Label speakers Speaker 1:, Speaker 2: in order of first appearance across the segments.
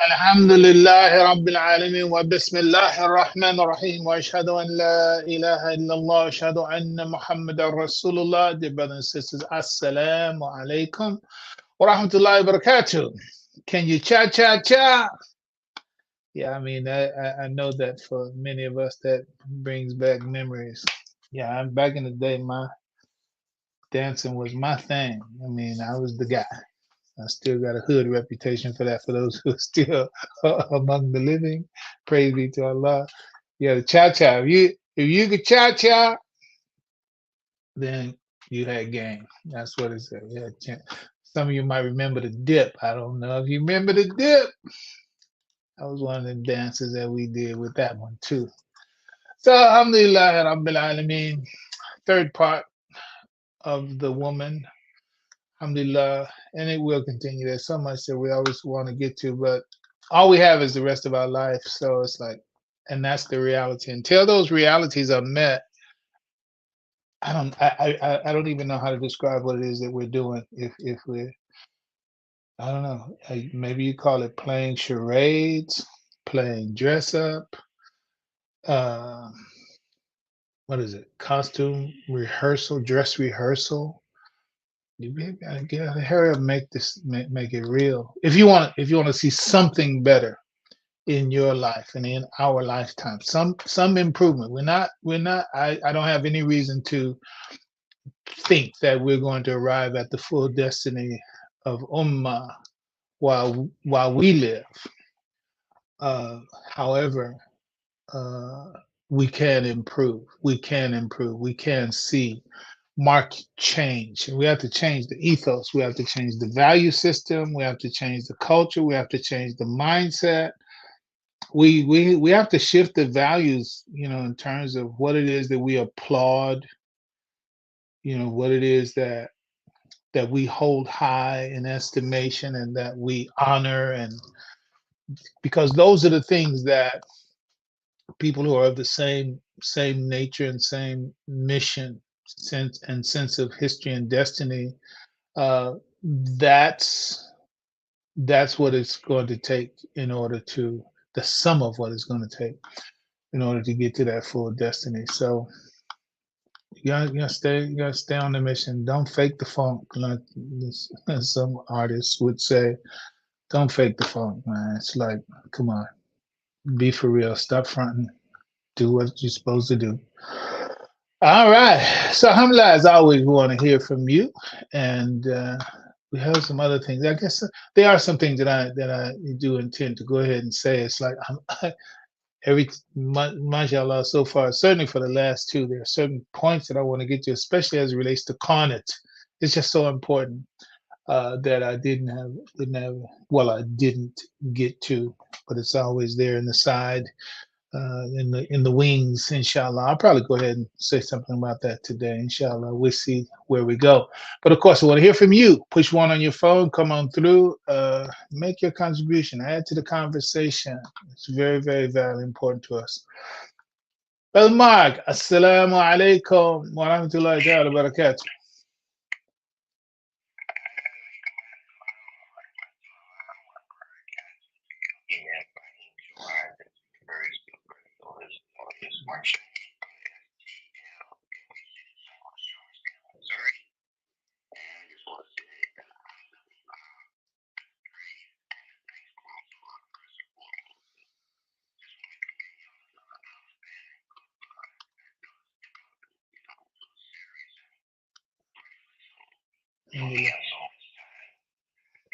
Speaker 1: Alhamdulillahi Rabbil Alameen wa Bismillahir Rahmanir Rahim wa ashhadu an la ilaha illallah wa ashhadu anna Muhammadan Rasulullah. Dear brothers and sisters, Assalamu alaikum wa rahmatullahi wa barakatuh. Can you cha cha cha? Yeah, I mean, I know that for many of us that brings back memories. Yeah, I'm back in the day, my dancing was my thing. I mean, I was the guy. I still got a hood reputation for that. For those who are still among the living, praise be to Allah. Yeah, the cha cha. If you could cha cha, then you had game. That's what it said. Yeah, some of you might remember the dip. I don't know if you remember the dip. That was one of the dances that we did with that one too. So, Alhamdulillah, Rabbil Alameen. Third part of the woman. Alhamdulillah, and it will continue. There's so much that we always want to get to, but all we have is the rest of our life. So it's like, and that's the reality. Until those realities are met, I don't even know how to describe what it is that we're doing. If we're, I don't know, maybe you call it playing charades, playing dress up, uh, what is it? Costume rehearsal, dress rehearsal. You really gotta hurry up, and make it real. If you want to see something better in your life and in our lifetime, some improvement. We're not. I don't have any reason to think that we're going to arrive at the full destiny of Ummah while we live. However, uh, we can improve. We can improve. We can see marked change. We have to change the ethos. We have to change the value system. We have to change the culture. We have to change the mindset. We have to shift the values, in terms of what it is that we applaud, what it is that we hold high in estimation and that we honor, and because those are the things that people who are of the same nature and same mission sense of history and destiny, uh, that's what it's going to take in order to the sum of what it's going to take in order to get to that full destiny. So you gotta stay on the mission. Don't fake the funk, like some artists would say. Don't fake the funk, man. It's like, come on, be for real. Stop fronting. Do what you're supposed to do. All right. So, alhamdulillah, as always, we want to hear from you, and we have some other things. I guess there are some things that I do intend to go ahead and say. It's like every mashallah so far, certainly for the last two, there are certain points that I want to get to, especially as it relates to Qarnat. It's just so important that I didn't get to, but it's always there in the side, in the wings, inshallah. I'll probably go ahead and say something about that today, inshallah. We'll see where we go. But of course, I want to hear from you. Push one on your phone, come on through, make your contribution, add to the conversation. It's very, very, very important to us. Well, Mark, assalamu alaikum wa rahmatullahi wa barakatuh.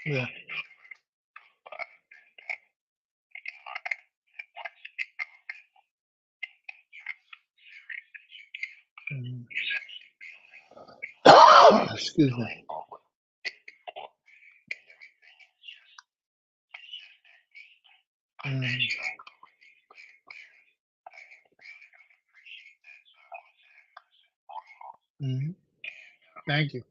Speaker 1: Yeah. Mhm. Excuse me. Mhm. Mhm. Thank you.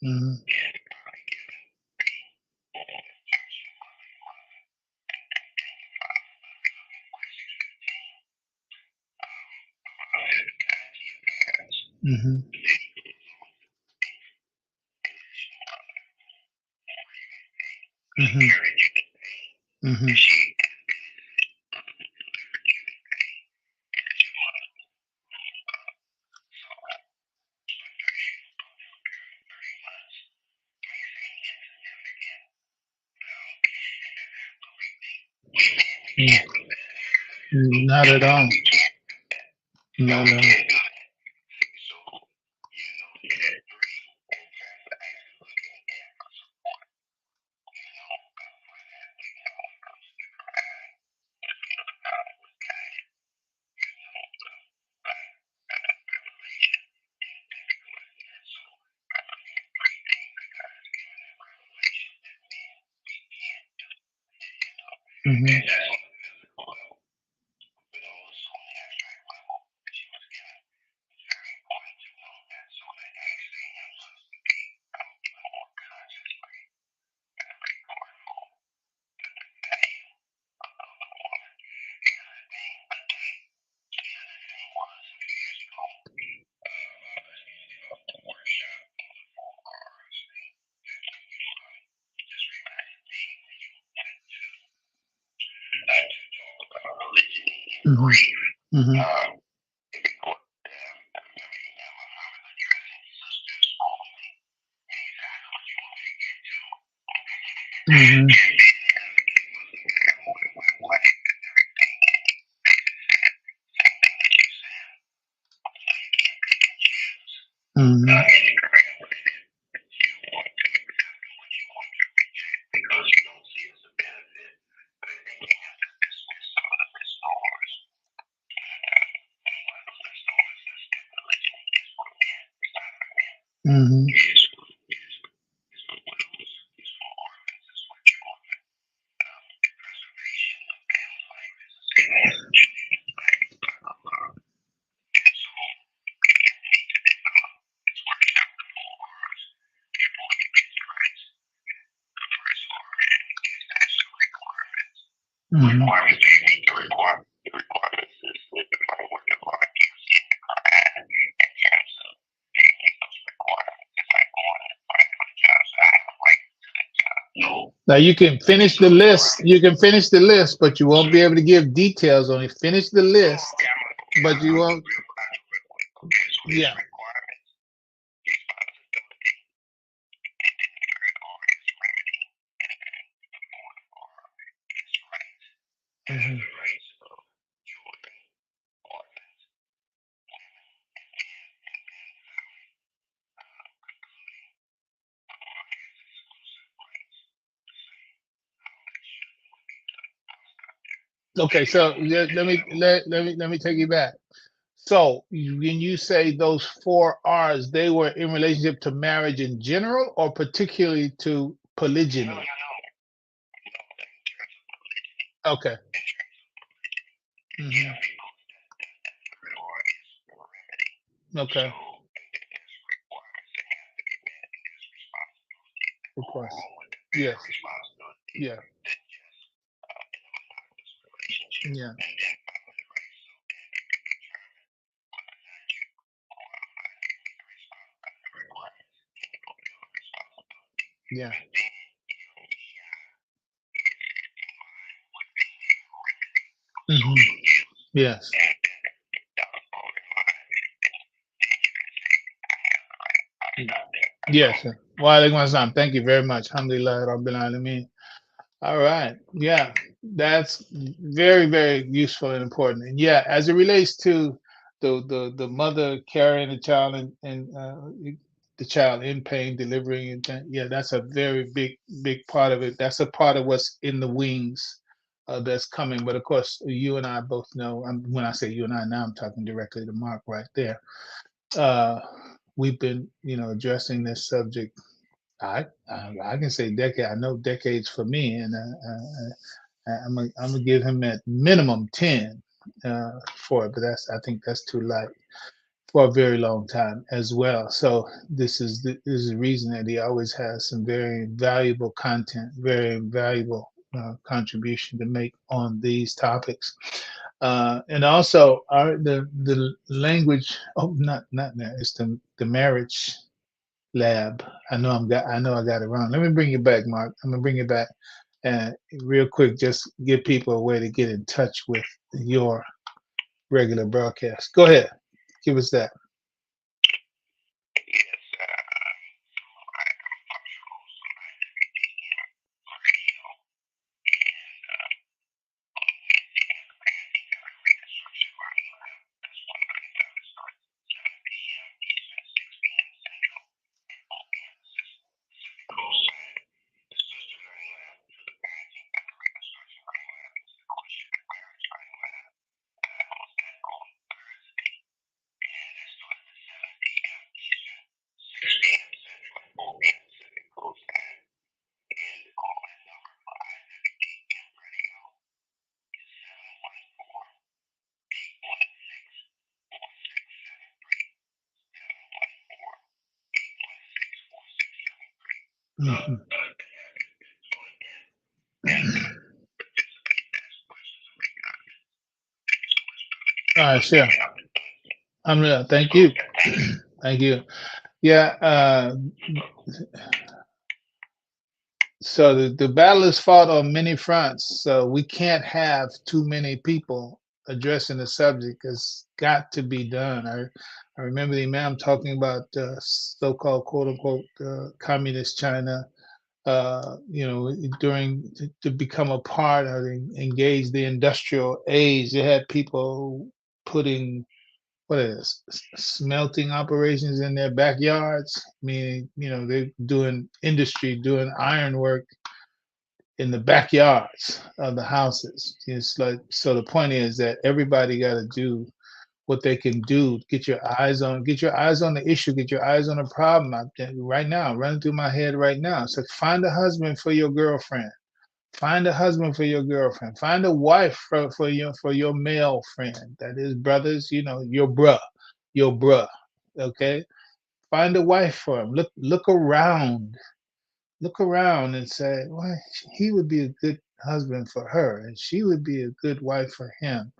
Speaker 1: Mhm. Mm-hmm. Mm-hmm. Mm-hmm. Not at all. Not at all. Mm-hmm. Mm-hmm. Mm-hmm. Mm-hmm. Mm-hmm. Mm-hmm. Mm-hmm. Now you can finish the list. You can finish the list, but you won't be able to give details on it. Finish the list, but you won't. Yeah. Mm-hmm. Okay, so let me take you back. So when you say those four R's, they were in relationship to marriage in general, or particularly to polygyny? Okay. Hmm. Okay. Of course. Yes. Yeah. Yeah. Yeah. Hmm. Yes. Yes. Wa alaikum assalam. Thank you very much. Alhamdulillah Rabbil Alameen. All right. Yeah, that's very, very useful and important. And yeah, as it relates to the mother carrying the child and the child in pain, delivering it, yeah, that's a very big part of it. That's a part of what's in the wings that's coming. But of course, you and I both know. When I say you and I, now I'm talking directly to Mark right there. Uh, we've been, addressing this subject. I can say decade. I know decades for me, and I'm gonna give him at minimum 10 for it, but I think that's too light for a very long time as well. So this is the reason that he always has some very valuable content, very valuable contribution to make on these topics. And also the language. Oh, not that. It's the marriage lab. I know I got it wrong. Let me bring it back, Mark. I'm gonna bring it back. And real quick, just give people a way to get in touch with your regular broadcast. Go ahead, give us that. Mhm. All right, sure. Thank you. Thank you. Yeah. So the battle is fought on many fronts. So we can't have too many people addressing the subject. It's got to be done. I remember the Imam talking about so-called quote unquote communist China. During to become a part of engage the industrial age, they had people putting what is smelting operations in their backyards. Meaning, they're doing industry, doing ironwork in the backyards of the houses. It's like, so the point is that everybody got to do what they can do. Get your eyes on the issue, get your eyes on the problem. Right now, running through my head right now. So find a husband for your girlfriend. Find a husband for your girlfriend. Find a wife for your male friend. That is brothers, your bruh. Okay. Find a wife for him. Look around and say, well, he would be a good husband for her, and she would be a good wife for him.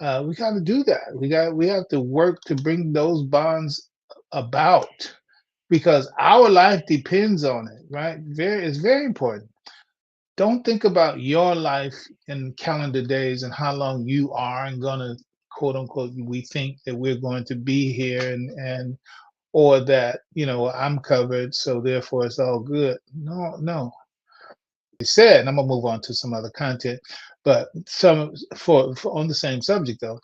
Speaker 1: We got to do that. We have to work to bring those bonds about because our life depends on it, right? It's very important. Don't think about your life in calendar days and how long you are and gonna quote unquote we think that we're going to be here and or that I'm covered, so therefore it's all good. No, no. Said, and I'm gonna move on to some other content, but some for on the same subject though.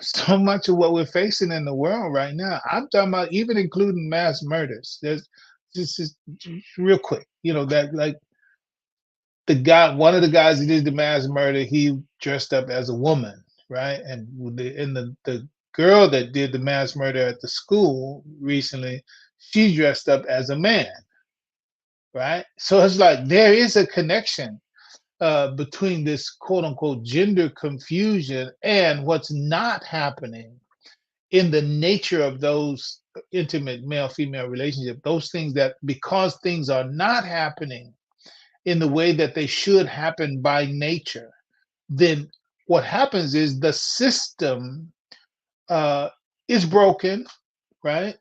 Speaker 1: So much of what we're facing in the world right now, I'm talking about even including mass murders. There's just real quick, that like one of the guys who did the mass murder, he dressed up as a woman, right? And the girl that did the mass murder at the school recently, she dressed up as a man, right? So it's like there is a connection between this quote unquote gender confusion and what's not happening in the nature of those intimate male female relationship. Those things that because things are not happening in the way that they should happen by nature, then what happens is the system uh, is broken, right?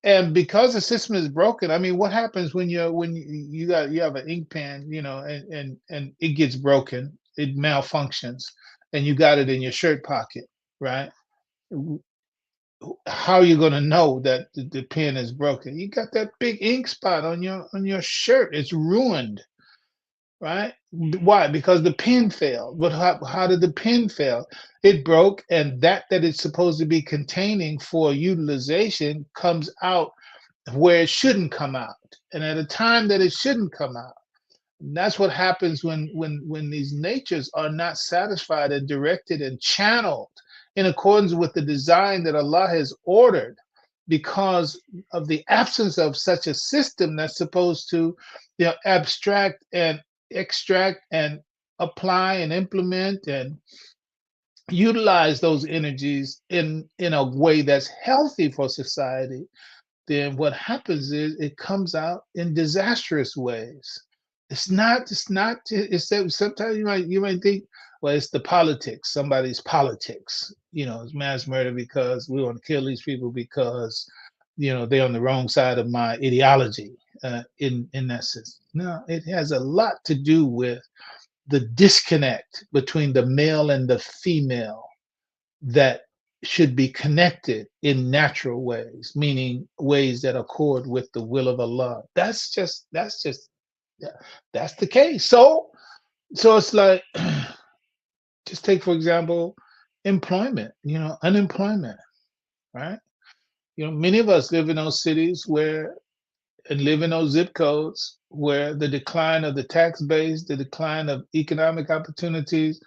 Speaker 1: And because the system is broken, I mean, what happens when you have an ink pen, and it gets broken, it malfunctions, and you got it in your shirt pocket, right? How are you going to know that the pen is broken? You got that big ink spot on your shirt. It's ruined, right? Why? Because the pen failed. But how did the pen fail? It broke, and that it's supposed to be containing for utilization comes out where it shouldn't come out, and at a time that it shouldn't come out. And that's what happens when these natures are not satisfied and directed and channeled in accordance with the design that Allah has ordered, because of the absence of such a system that's supposed to, abstract and extract and apply and implement and utilize those energies in a way that's healthy for society. Then what happens is it comes out in disastrous ways. It's not. It's not. It's that sometimes you might think, well, it's the politics. Somebody's politics. It's mass murder because we want to kill these people because they're on the wrong side of my ideology. In that sense, no, it has a lot to do with the disconnect between the male and the female that should be connected in natural ways, meaning ways that accord with the will of Allah. That's just yeah, that's the case. So it's like, just take for example employment, unemployment, right? Many of us live in those cities where and live in those zip codes where the decline of the tax base, the decline of economic opportunities,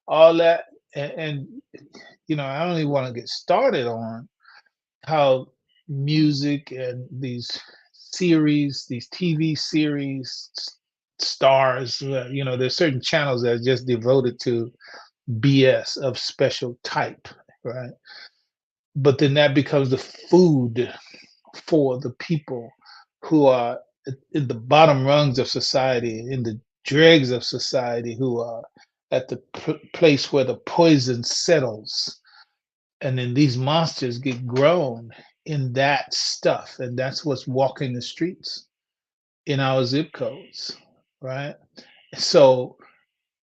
Speaker 1: all that, and I don't even want to get started on how music and these TV series stars, there's certain channels that are just devoted to BS of special type, right? But then that becomes the food for the people who are in the bottom rungs of society, in the dregs of society, who are at the place where the poison settles. And then these monsters get grown in that stuff. And that's what's walking the streets in our zip codes, right? So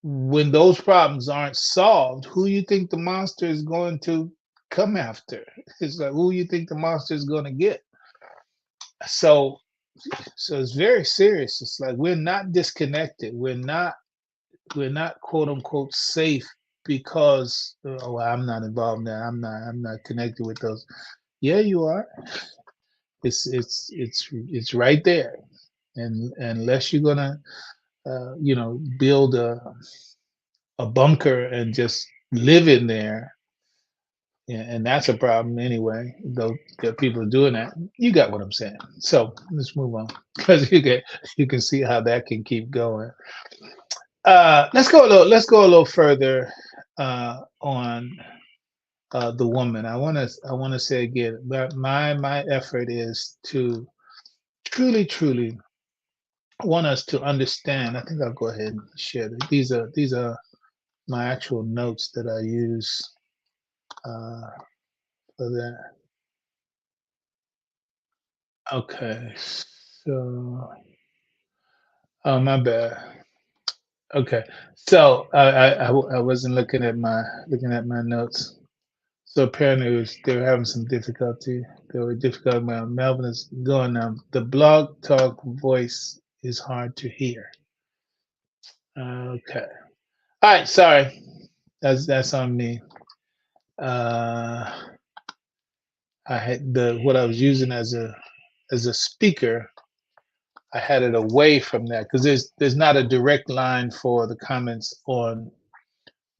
Speaker 1: when those problems aren't solved, who you think the monster is going to come after? It's like, who you think the monster is going to get? So so it's very serious. It's like we're not disconnected. We're not quote unquote safe because oh, well, I'm not involved in that. I'm not connected with those. Yeah, you are. It's right there. And unless you're gonna build a bunker and just live in there, yeah, and that's a problem anyway. Though there are people doing that, you got what I'm saying. So let's move on because you can see how that can keep going. Let's go a little further on the woman. I want to say again that my effort is to truly want us to understand. I think I'll go ahead and share this. These are my actual notes that I use uh, for that. Okay, so oh my bad. Okay, so I wasn't looking at my notes. So apparently they were having some difficulty. They were difficult. Melvin is going now. The blog talk voice is hard to hear. Okay. All right. Sorry. That's on me. Uh, I had what I was using as a speaker. I had it away from that because there's not a direct line for the comments on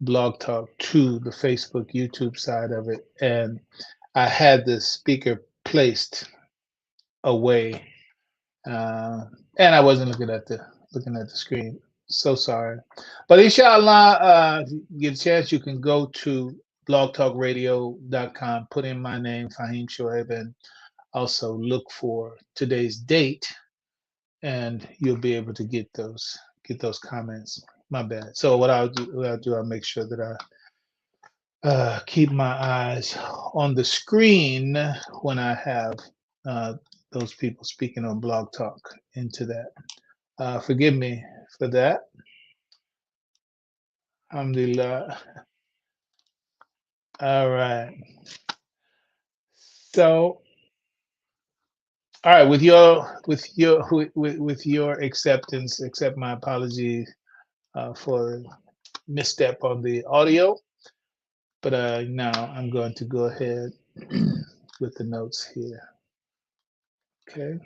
Speaker 1: Blog Talk to the Facebook, YouTube side of it, and I had the speaker placed away, and I wasn't looking at the screen. So sorry, but inshallah, if you get a chance, you can go to blogtalkradio.com, put in my name, Fahim Shoaib, and also look for today's date, and you'll be able to get those comments. My bad. So I'll make sure that I keep my eyes on the screen when I have uh, those people speaking on Blog Talk into that. Forgive me for that. Alhamdulillah. All right. So, all right, with your acceptance, accept my apology for misstep on the audio. But now I'm going to go ahead with the notes here. Okay.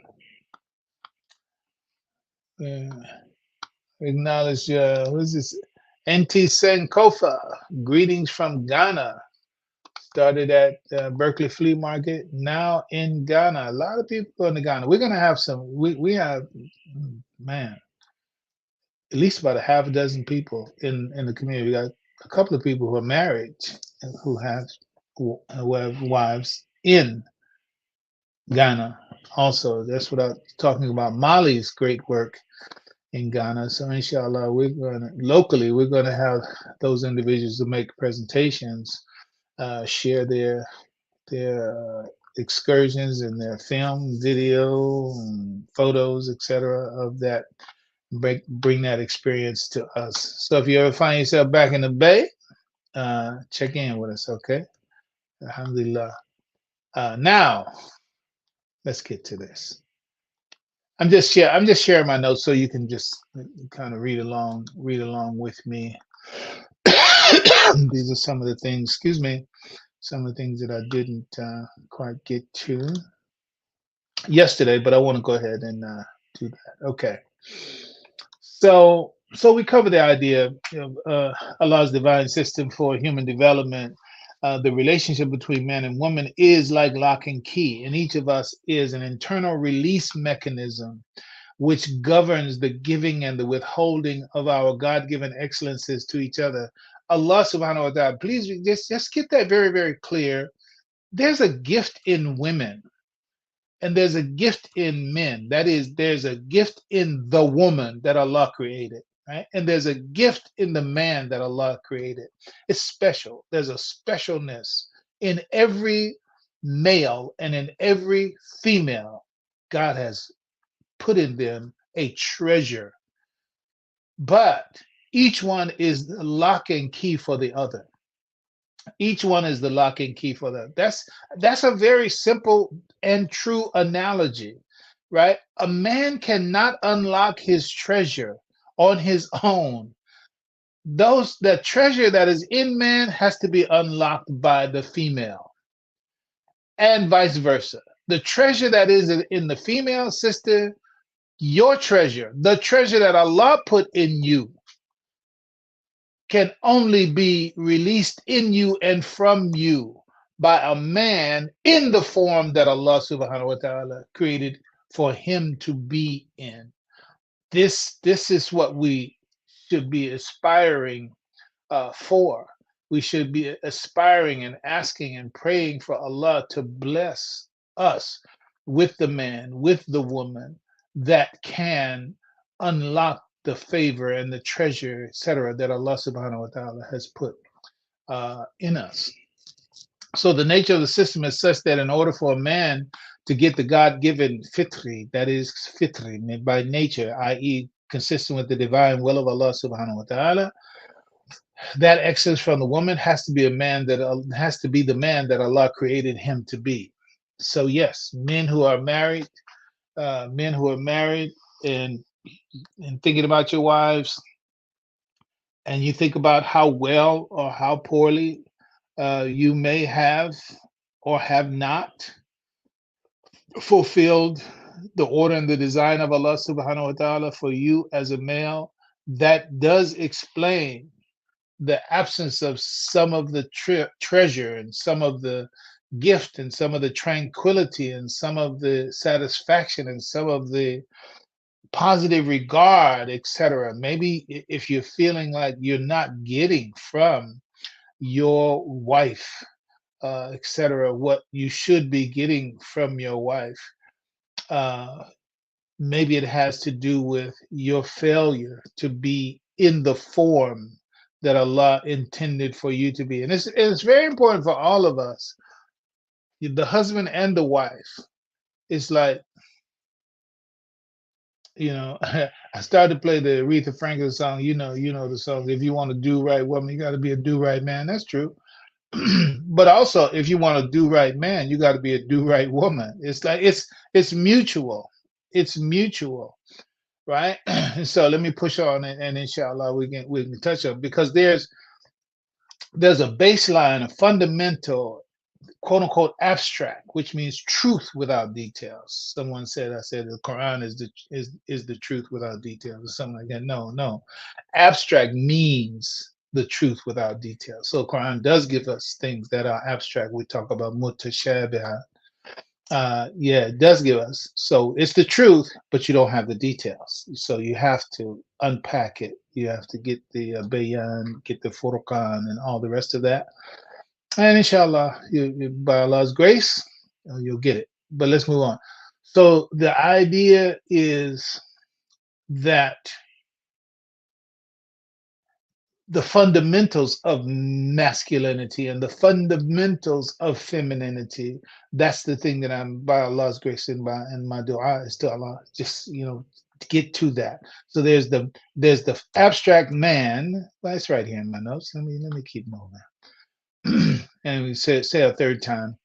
Speaker 1: Acknowledge, who's this? NT Senkofa. Greetings from Ghana. Started at Berkeley Flea Market, now in Ghana. A lot of people in Ghana. We're going to have we have, man, at least about a half a dozen people in the community. We got a couple of people who are married and who have wives in Ghana. Also, that's what I'm talking about. Molly's great work in Ghana. So inshallah, locally we're gonna have those individuals to make presentations, share their excursions and their film, video, and photos, etc. of that. Bring that experience to us. So if you ever find yourself back in the Bay, check in with us, okay? Alhamdulillah. Now let's get to this. I'm just sharing my notes so you can just kind of read along with me. These are some of the things, excuse me, some of the things that I didn't quite get to yesterday, but I want to go ahead and do that. Okay. So we cover the idea of Allah's divine system for human development. The relationship between man and woman is like lock and key, and each of us is an internal release mechanism which governs the giving and the withholding of our God-given excellences to each other. Allah subhanahu wa ta'ala, please just get that very, very clear. There's a gift in women and there's a gift in men. That is, there's a gift in the woman that Allah created, right? And there's a gift in the man that Allah created. It's special. There's a specialness in every male and in every female. God has put in them a treasure, but each one is the lock and key for the other. Each one is the lock and key for that. That's a very simple and true analogy, right? A man cannot unlock his treasure on his own. The treasure that is in man has to be unlocked by the female, and vice versa. The treasure that is in the female, sister, your treasure, the treasure that Allah put in you, can only be released in you and from you by a man in the form that Allah subhanahu wa ta'ala created for him to be in. This is what we should be aspiring for. We should be aspiring and asking and praying for Allah to bless us with the man, with the woman that can unlock the favor and the treasure, etc., that Allah subhanahu wa ta'ala has put in us. So the nature of the system is such that in order for a man to get the God-given fitri, that is fitri by nature, i.e. consistent with the divine will of Allah subhanahu wa ta'ala, that excess from the woman has to be the man that Allah created him to be. So yes, men who are married and thinking about your wives, and you think about how well or how poorly you may have or have not fulfilled the order and the design of Allah subhanahu wa ta'ala for you as a male, that does explain the absence of some of the treasure and some of the gift and some of the tranquility and some of the satisfaction and some of the positive regard, etc. Maybe if you're feeling like you're not getting from your wife, etc., what you should be getting from your wife, maybe it has to do with your failure to be in the form that Allah intended for you to be. And it's very important for all of us, the husband and the wife. It's like, I started to play the Aretha Franklin song. You know the song. If you want to do right woman, you got to be a do right man. That's true. But also, if you want to do right man, you got to be a do right woman. It's like it's mutual. It's mutual, right? So let me push on, and inshallah we can touch on, because there's a baseline, a fundamental, quote unquote, abstract, which means truth without details. Someone said, I said the Qur'an is the truth without details, or something like that. No. Abstract means the truth without details. So Quran does give us things that are abstract. We talk about mutashabihat. It does give us. So it's the truth, but you don't have the details. So you have to unpack it. You have to get the bayan, get the furqan, and all the rest of that. And inshallah, by Allah's grace, you'll get it. But let's move on. So the idea is that the fundamentals of masculinity and the fundamentals of femininity. That's the thing that I'm, by Allah's grace and my dua is to Allah, just to get to that. So there's the abstract man. Well, it's right here in my notes. Let me keep moving. And we say a third time.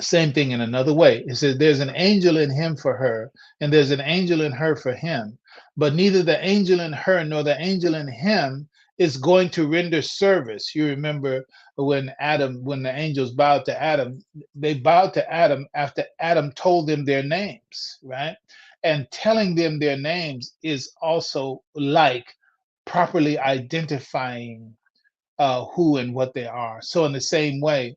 Speaker 1: Same thing in another way. It says, there's an angel in him for her, and there's an angel in her for him. But neither the angel in her nor the angel in him is going to render service. You remember when the angels bowed to Adam, they bowed to Adam after Adam told them their names, right? And telling them their names is also like properly identifying who and what they are. So in the same way,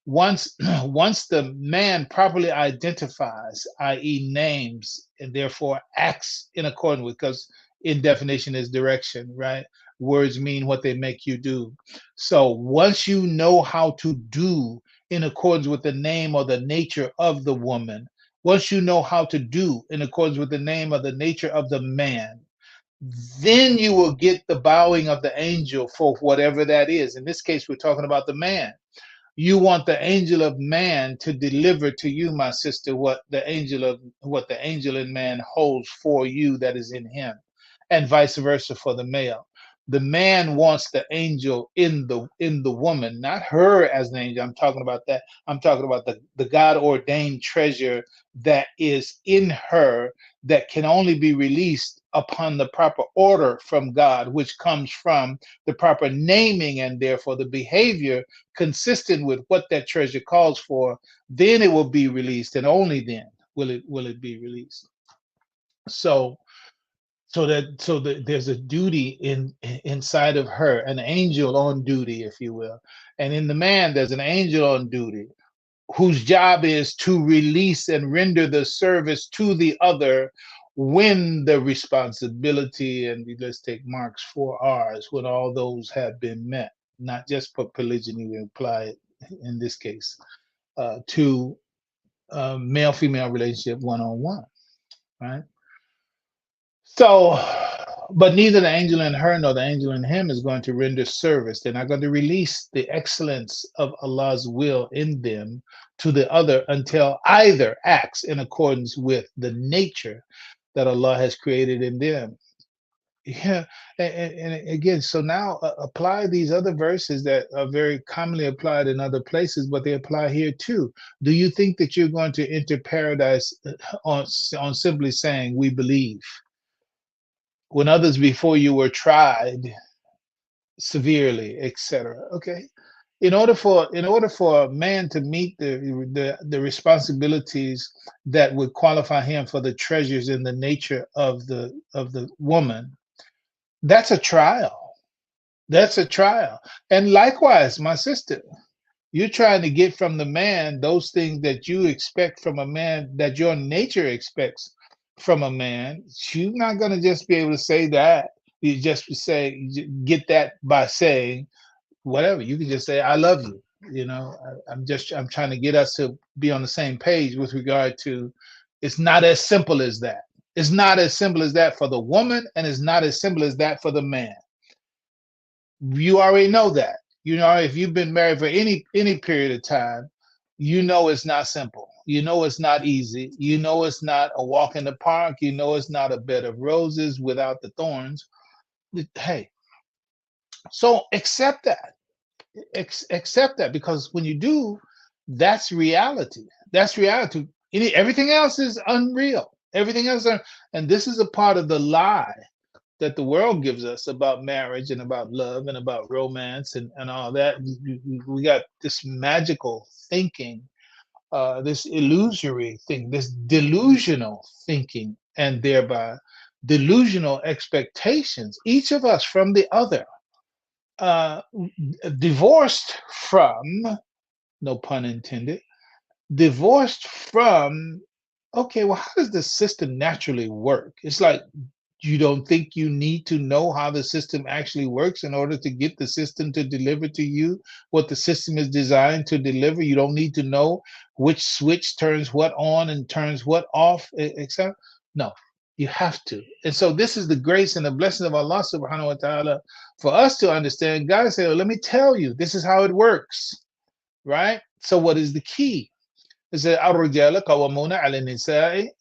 Speaker 1: once once the man properly identifies, i.e., names, and therefore acts in accordance with, because in definition is direction, right? Words mean what they make you do. So once you know how to do in accordance with the name or the nature of the woman, once you know how to do in accordance with the name or the nature of the man, then you will get the bowing of the angel for whatever that is. In this case, we're talking about the man. You want the angel of man to deliver to you, my sister, what the angel in man holds for you that is in him, and vice versa for the male. The man wants the angel in the woman, not her as an angel. I'm talking about that. I'm talking about the God ordained treasure that is in her, that can only be released upon the proper order from God, which comes from the proper naming and therefore the behavior consistent with what that treasure calls for. Then it will be released, and only then will it be released. So so that there's a duty inside of her, an angel on duty, if you will. And in the man, there's an angel on duty whose job is to release and render the service to the other when the responsibility, and let's take Mark's 4 R's, when all those have been met, not just for polygyny, we apply it in this case to male-female relationship one-on-one, right? So, but neither the angel in her nor the angel in him is going to render service. They're not going to release the excellence of Allah's will in them to the other until either acts in accordance with the nature that Allah has created in them. Yeah, and again, so now apply these other verses that are very commonly applied in other places, but they apply here too. Do you think that you're going to enter paradise on simply saying we believe, when others before you were tried severely, etc.? Okay. In order for a man to meet the responsibilities that would qualify him for the treasures in the nature of the woman, that's a trial. That's a trial. And likewise, my sister, you're trying to get from the man those things that you expect from a man, that your nature expects from a man. You're not going to just be able to say that. You just get that by saying whatever. You can just say, I love you. I'm trying to get us to be on the same page with regard to, it's not as simple as that. It's not as simple as that for the woman, and it's not as simple as that for the man. You already know that. If you've been married for any period of time, it's not simple. It's not easy. It's not a walk in the park. It's not a bed of roses without the thorns. Hey, so accept that. Accept that, because when you do, that's reality. That's reality. Everything else is unreal. Everything else, and this is a part of the lie that the world gives us about marriage and about love and about romance and all that. We got this magical thinking, this illusory thing, this delusional thinking, and thereby delusional expectations, each of us from the other, uh, divorced from, no pun intended, divorced from, okay, well, how does the system naturally work? It's like, you don't think you need to know how the system actually works in order to get the system to deliver to you what the system is designed to deliver? You don't need to know which switch turns what on and turns what off, etc. No, You have to. And so this is the grace and the blessing of Allah subhanahu wa ta'ala for us to understand. God said, well, let me tell you, this is how it works, right? So what is the key? It said, الرجال قوامون على النساء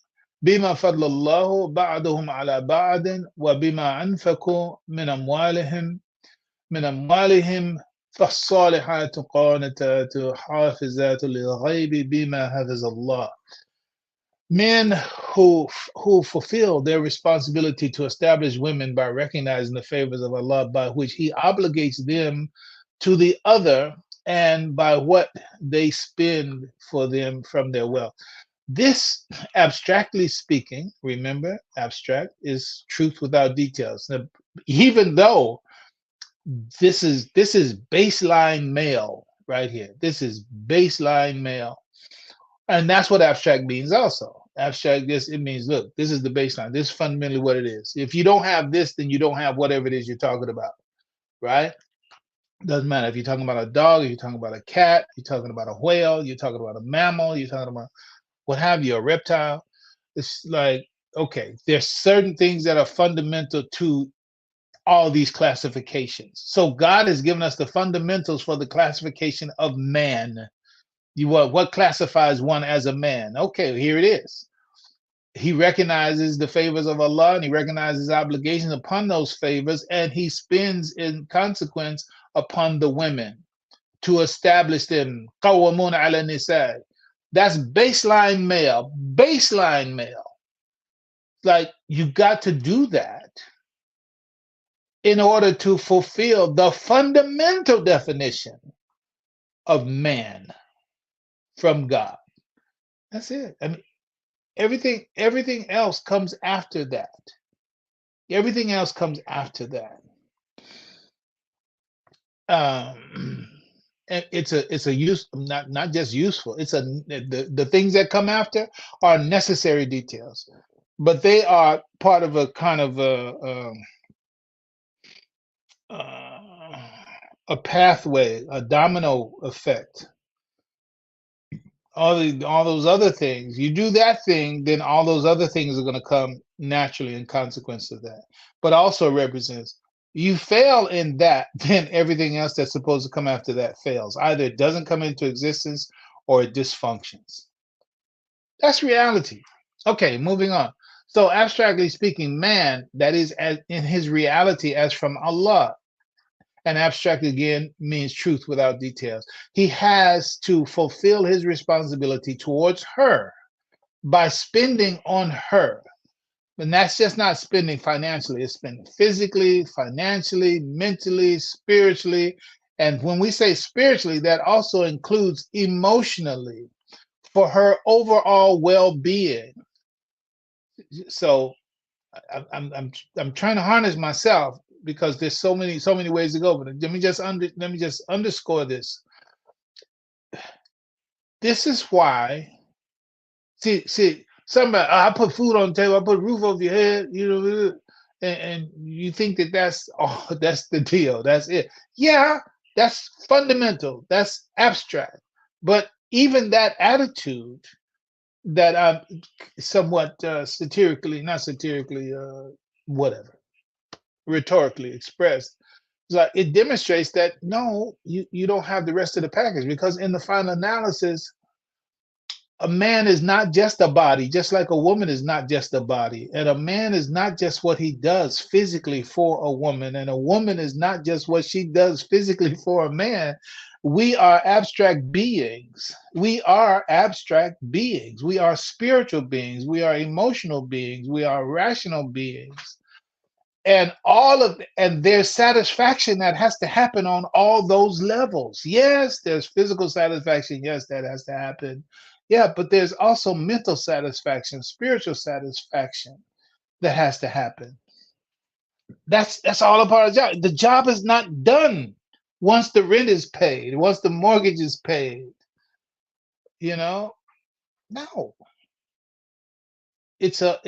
Speaker 1: بما فضل الله بعضهم على بعض وبما أنفقوا من أموالهم فالصالحات قانتات حافظات للغيب بما حفظ الله. Men who fulfill their responsibility to establish women by recognizing the favors of Allah by which He obligates them to the other and by what they spend for them from their wealth. This, abstractly speaking, remember, abstract is truth without details. Now, even though this is baseline male right here, this is baseline male, and that's what abstract means also. Abstract, it means, look, this is the baseline. This is fundamentally what it is. If you don't have this, then you don't have whatever it is you're talking about, right? Doesn't matter if you're talking about a dog, if you're talking about a cat, you're talking about a whale, you're talking about a mammal, you're talking about what have you, a reptile. It's like, okay, there's certain things that are fundamental to all these classifications. So God has given us the fundamentals for the classification of man. What classifies one as a man? Okay, here it is. He recognizes the favors of Allah and he recognizes obligations upon those favors, and he spends in consequence upon the women to establish them. قَوَّمُونَ عَلَى النِّسَاءِ. That's baseline male. Baseline male. Like, you got to do that in order to fulfill the fundamental definition of man from God. That's it. I mean, everything else comes after that. Everything else comes after that. And it's a use, not just useful. It's the things that come after are necessary details, but they are part of a kind of a pathway, a domino effect. All those other things, you do that thing, then all those other things are going to come naturally in consequence of that. But also represents, you fail in that, then everything else that's supposed to come after that fails. Either it doesn't come into existence or it dysfunctions. That's reality. Okay, moving on. So abstractly speaking, man, that is in his reality as from Allah. And abstract again means truth without details. He has to fulfill his responsibility towards her by spending on her. And that's just not spending financially, it's spending physically, financially, mentally, spiritually. And when we say spiritually, that also includes emotionally for her overall well-being. So I'm trying to harness myself, because there's so many ways to go. But let me just underscore this. This is why. See, somebody, I put food on the table, I put a roof over your head, and you think that's the deal. That's it. Yeah, that's fundamental. That's abstract. But even that attitude that I'm somewhat whatever, rhetorically expressed, like, it demonstrates that no, you don't have the rest of the package, because in the final analysis, a man is not just a body, just like a woman is not just a body, and a man is not just what he does physically for a woman, and a woman is not just what she does physically for a man. We are abstract beings. We are abstract beings. We are spiritual beings. We are emotional beings. We are rational beings. And there's satisfaction that has to happen on all those levels. Yes, there's physical satisfaction. Yes, that has to happen. Yeah, but there's also mental satisfaction, spiritual satisfaction that has to happen. That's all a part of the job. The job is not done once the rent is paid, once the mortgage is paid. No. It's a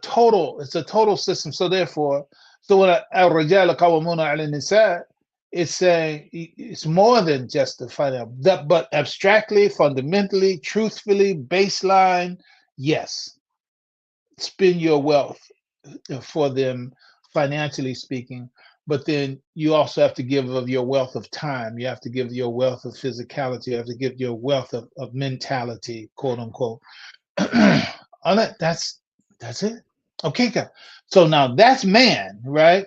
Speaker 1: total system. So therefore, when الرجال قوامون على النساء, it's saying it's more than just the financial, but abstractly, fundamentally, truthfully, baseline, yes. spend your wealth for them, financially speaking, but then you also have to give of your wealth of time. You have to give your wealth of physicality. You have to give your wealth of mentality, quote unquote. All that, that's it. Okay, guys. So now that's man, right?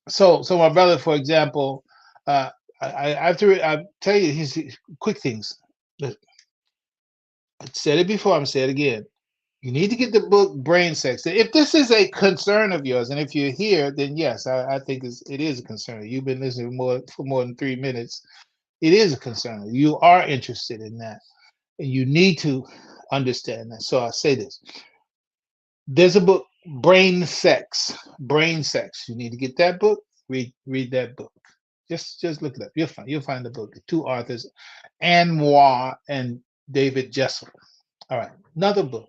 Speaker 1: So my brother, for example, uh, I have to I tell you his quick things. Look, I said it before. I'm gonna say it again. You need to get the book Brain Sex. If this is a concern of yours, and if you're here, then yes, I think it is a concern. You've been listening for more than 3 minutes. It is a concern. You are interested in that, and you need to understand that. So I say this: there's a book, Brain Sex. Brain Sex. You need to get that book. Read that book. Just look it up. You'll find the book. The two authors, Anne Moir and David Jessel. All right, another book.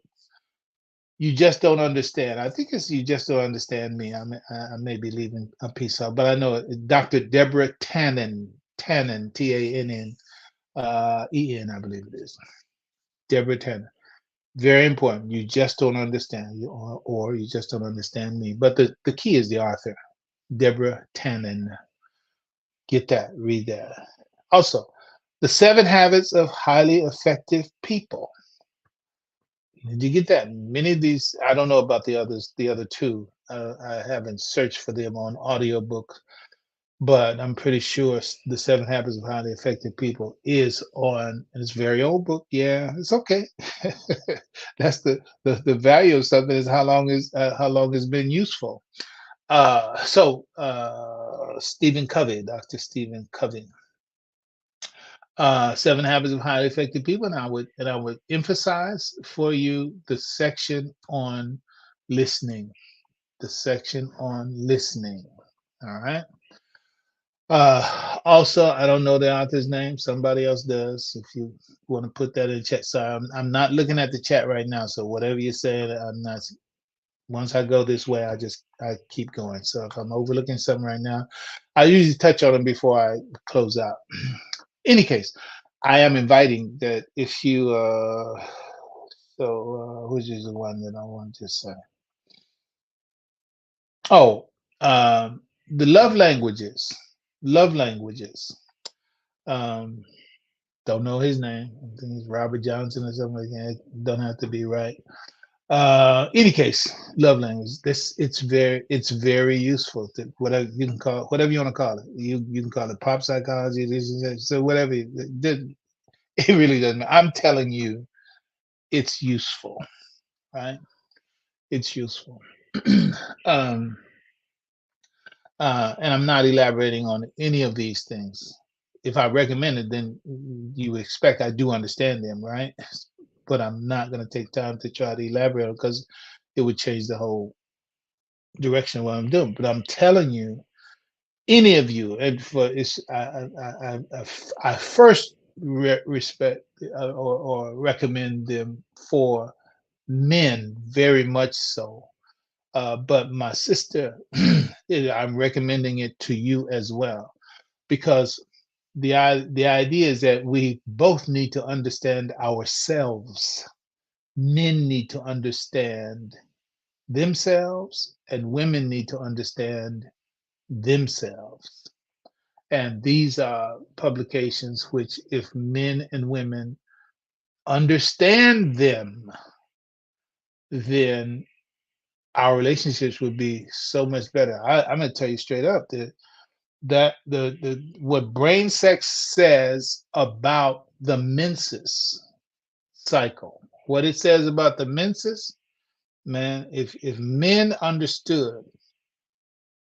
Speaker 1: You just don't understand. I think it's you just don't understand me. I may be leaving a piece out, but I know it. Dr. Deborah Tannen, Tann, E-N, I believe it is. Deborah Tannen. Very important. You just don't understand, or you just don't understand me. But the key is the author, Deborah Tannen. Get that, read that. Also, The 7 Habits of Highly Effective People. Did you get that? Many of these, I don't know about the others, the other two. I haven't searched for them on audiobook, but I'm pretty sure The 7 Habits of Highly Effective People is on, and it's a very old book. Yeah, it's okay. That's the value of something is how long it's been useful. Stephen Covey, Dr. Stephen Covey. 7 Habits of Highly Effective People, and I would emphasize for you the section on listening. The section on listening. All right. Also, I don't know the author's name. Somebody else does. If you want to put that in chat, so I'm not looking at the chat right now. So whatever you're saying, I'm not. Once I go this way, I keep going. So if I'm overlooking something right now, I usually touch on them before I close out. Any case, I am inviting that if you which is the one that I want to say? Oh, the love languages. Love languages. Um, don't know his name. I think it's Robert Johnson or something like that. Don't have to be right. Any case, love language. It's very useful. Whatever you can call whatever you want to call it. You can call it pop psychology. So whatever. It really doesn't matter. I'm telling you, it's useful, right? It's useful. um, and I'm not elaborating on any of these things. If I recommend it, then you expect I do understand them, right? But I'm not going to take time to try to elaborate because it would change the whole direction of what I'm doing. But I'm telling you, any of you, and for it's I first respect or recommend them for men very much so. But my sister, I'm recommending it to you as well, because the idea is that we both need to understand ourselves. Men need to understand themselves, and women need to understand themselves. And these are publications which, if men and women understand them, then our relationships would be so much better. I'm going to tell you straight up that the what brain sex says about the menses cycle, what it says about the menses, man, if men understood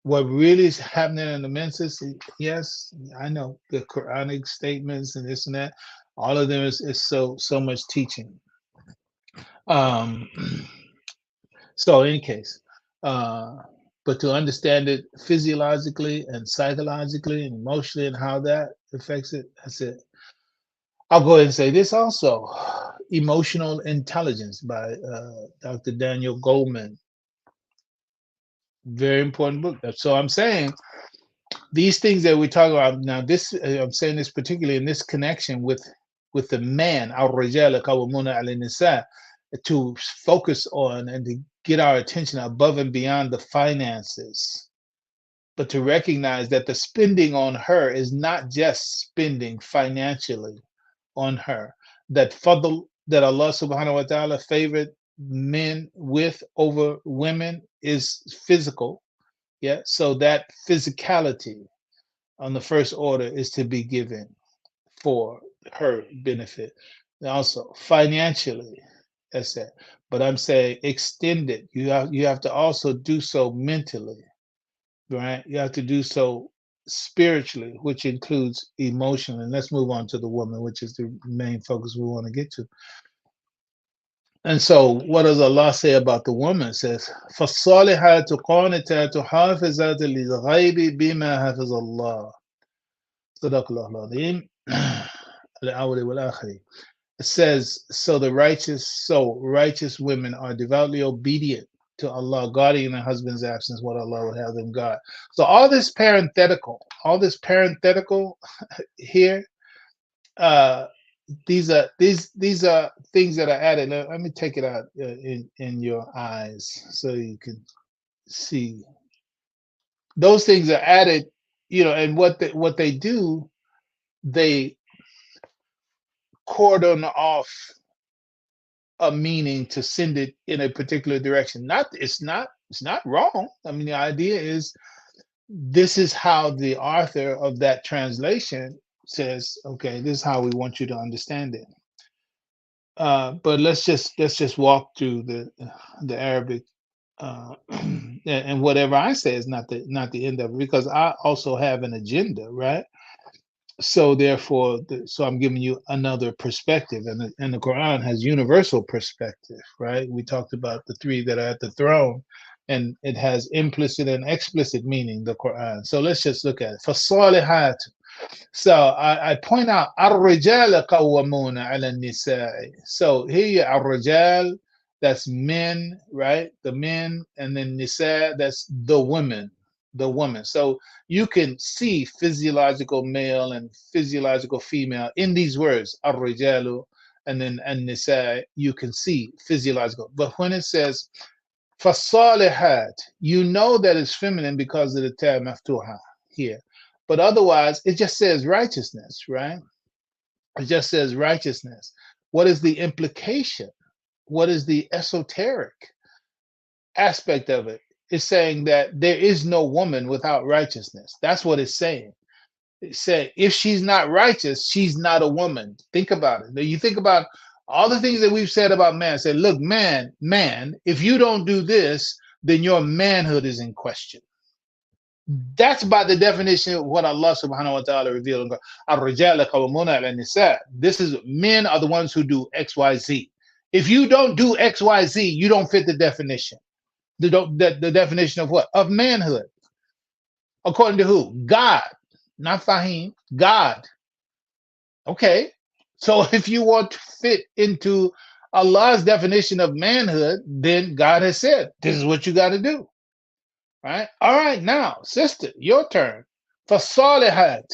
Speaker 1: what really is happening in the menses, yes, I know the Quranic statements and this and that, all of them is so much teaching. Um, so in any case, but to understand it physiologically and psychologically and emotionally and how that affects it, that's it. I'll go ahead and say this also, Emotional Intelligence by Dr. Daniel Goleman. Very important book. So I'm saying these things that we talk about now, this I'm saying this particularly in this connection with the man, al-rijal qawwamuna 'ala an-nisa, to focus on and to get our attention above and beyond the finances, but to recognize that the spending on her is not just spending financially on her. That fadl that Allah subhanahu wa ta'ala favored men with over women is physical. Yeah. So that physicality on the first order is to be given for her benefit. And also financially, that's that. But I'm saying extend it. You have to also do so mentally, right? You have to do so spiritually, which includes emotion. And let's move on to the woman, which is the main focus we want to get to. And so, what does Allah say about the woman? It says, فَالصَّالِحَاتُ قَانِتَاتُ حَافِظَاتُ لِلْغَيْبِ بِمَا حَفِظَ اللَّهُ صدق الله العظيم الأول والآخر. It says, righteous women are devoutly obedient to Allah, guarding in their husband's absence what Allah would have them guard. So all this parenthetical here, these are things that are added. Let me take it out in your eyes so you can see. Those things are added, and what they do, they cordon off a meaning to send it in a particular direction. It's not wrong. I mean, the idea is this is how the author of that translation says, okay, this is how we want you to understand it. But let's just walk through the Arabic, and whatever I say is not the end of it, because I also have an agenda, right? So therefore, so I'm giving you another perspective, and the Quran has universal perspective, right? We talked about the three that are at the throne, and it has implicit and explicit meaning, the Quran. So let's just look at it. فَالصَّالِحَاتُ. So I point out الرجال قوامون على النساء. So here الرجال, that's men, right? The men, and then nisa, that's the women, the woman. So you can see physiological male and physiological female in these words, الرجال, and then النساء. You can see physiological. But when it says فَالصَّالِحَاتِ, you know that it's feminine because of the ta maftuha here. But otherwise, it just says righteousness, right? It just says righteousness. What is the implication? What is the esoteric aspect of it? It's saying that there is no woman without righteousness. That's what it's saying. It said, if she's not righteous, she's not a woman. Think about it. Now you think about all the things that we've said about man. Say, look, man, if you don't do this, then your manhood is in question. That's by the definition of what Allah subhanahu wa ta'ala revealed. This is, men are the ones who do XYZ. If you don't do XYZ, you don't fit the definition. The definition of what? Of manhood. According to who? God. Not Fahim. God. Okay. So if you want to fit into Allah's definition of manhood, then God has said, this is what you got to do. Right? All right, now, sister, your turn. For Salihat.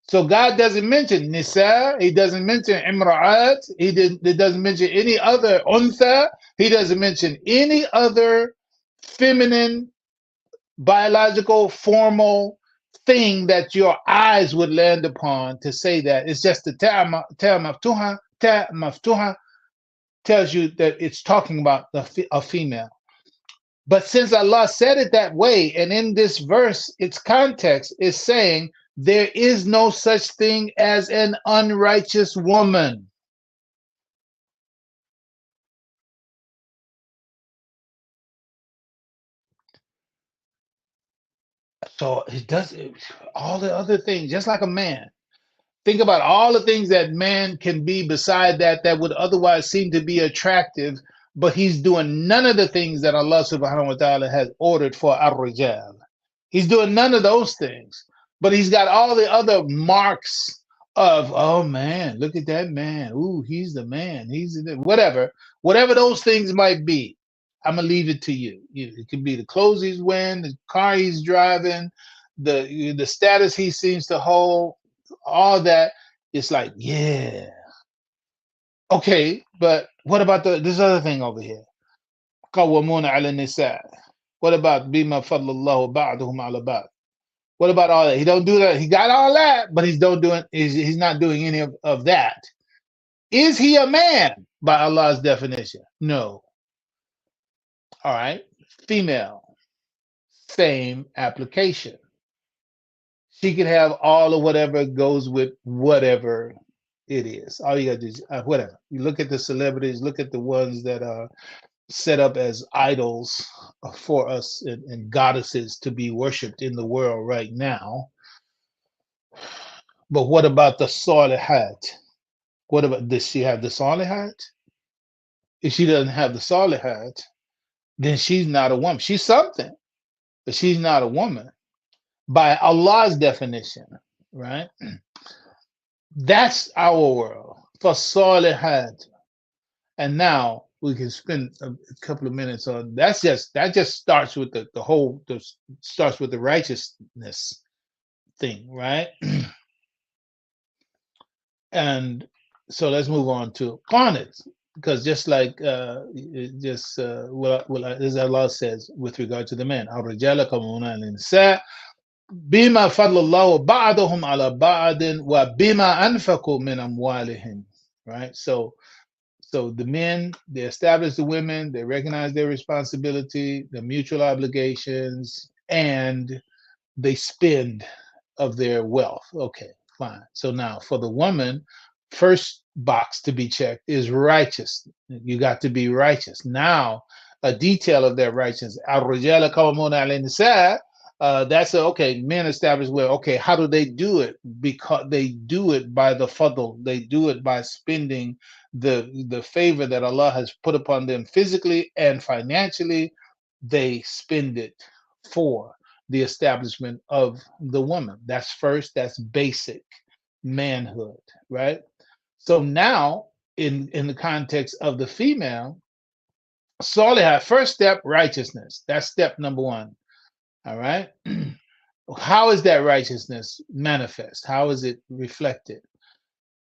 Speaker 1: So God doesn't mention Nisa, He doesn't mention Imra'at, He doesn't mention any other Untha, He doesn't mention any other feminine, biological, formal thing that your eyes would land upon to say that. It's just the ta maftuha tells you that it's talking about a female. But since Allah said it that way, and in this verse, its context is saying there is no such thing as an unrighteous woman. So it does all the other things, just like a man. Think about all the things that man can be beside that would otherwise seem to be attractive, but he's doing none of the things that Allah subhanahu wa ta'ala has ordered for ar-rijal. He's doing none of those things, but he's got all the other marks of, oh man, look at that man. Ooh, he's the man. He's the, whatever those things might be. I'm gonna leave it to you. It could be the clothes he's wearing, the car he's driving, the status he seems to hold, all that. It's like, yeah, okay, but what about this other thing over here? قوامون على النساء. What about بما فضل الله بعضهم على بعض? What about all that? He don't do that. He got all that, but he's not doing any of that. Is he a man by Allah's definition? No. All right. Female, same application. She can have all of whatever goes with whatever it is. All you got to do is whatever. You look at the celebrities, look at the ones that are set up as idols for us and goddesses to be worshipped in the world right now. But what about the Salihat? What about, does she have the Salihat? If she doesn't have the Salihat, then she's not a woman. She's something, but she's not a woman by Allah's definition, right? That's our world for Salihat. And now we can spend a couple of minutes on that just starts with starts with the righteousness thing, right? And so let's move on to qanit, because just like as Allah says with regard to the men, الرجال قوامون على النساء بما فضل الله بعضهم على بعض وبما أنفقوا من أموالهم, right? So the men, they establish the women, they recognize their responsibility, the mutual obligations, and they spend of their wealth. Okay, fine. So now for the woman, first box to be checked is righteous. You got to be righteous. Now, a detail of that righteousness. الرجال قوامون على النساء. That's okay. Men establish well. Okay, how do they do it? Because they do it by the fadl. They do it by spending the favor that Allah has put upon them physically and financially. They spend it for the establishment of the woman. That's first. That's basic manhood, right? So now, in the context of the female, Salihah, first step, righteousness. That's step number one. All right. How is that righteousness manifest? How is it reflected?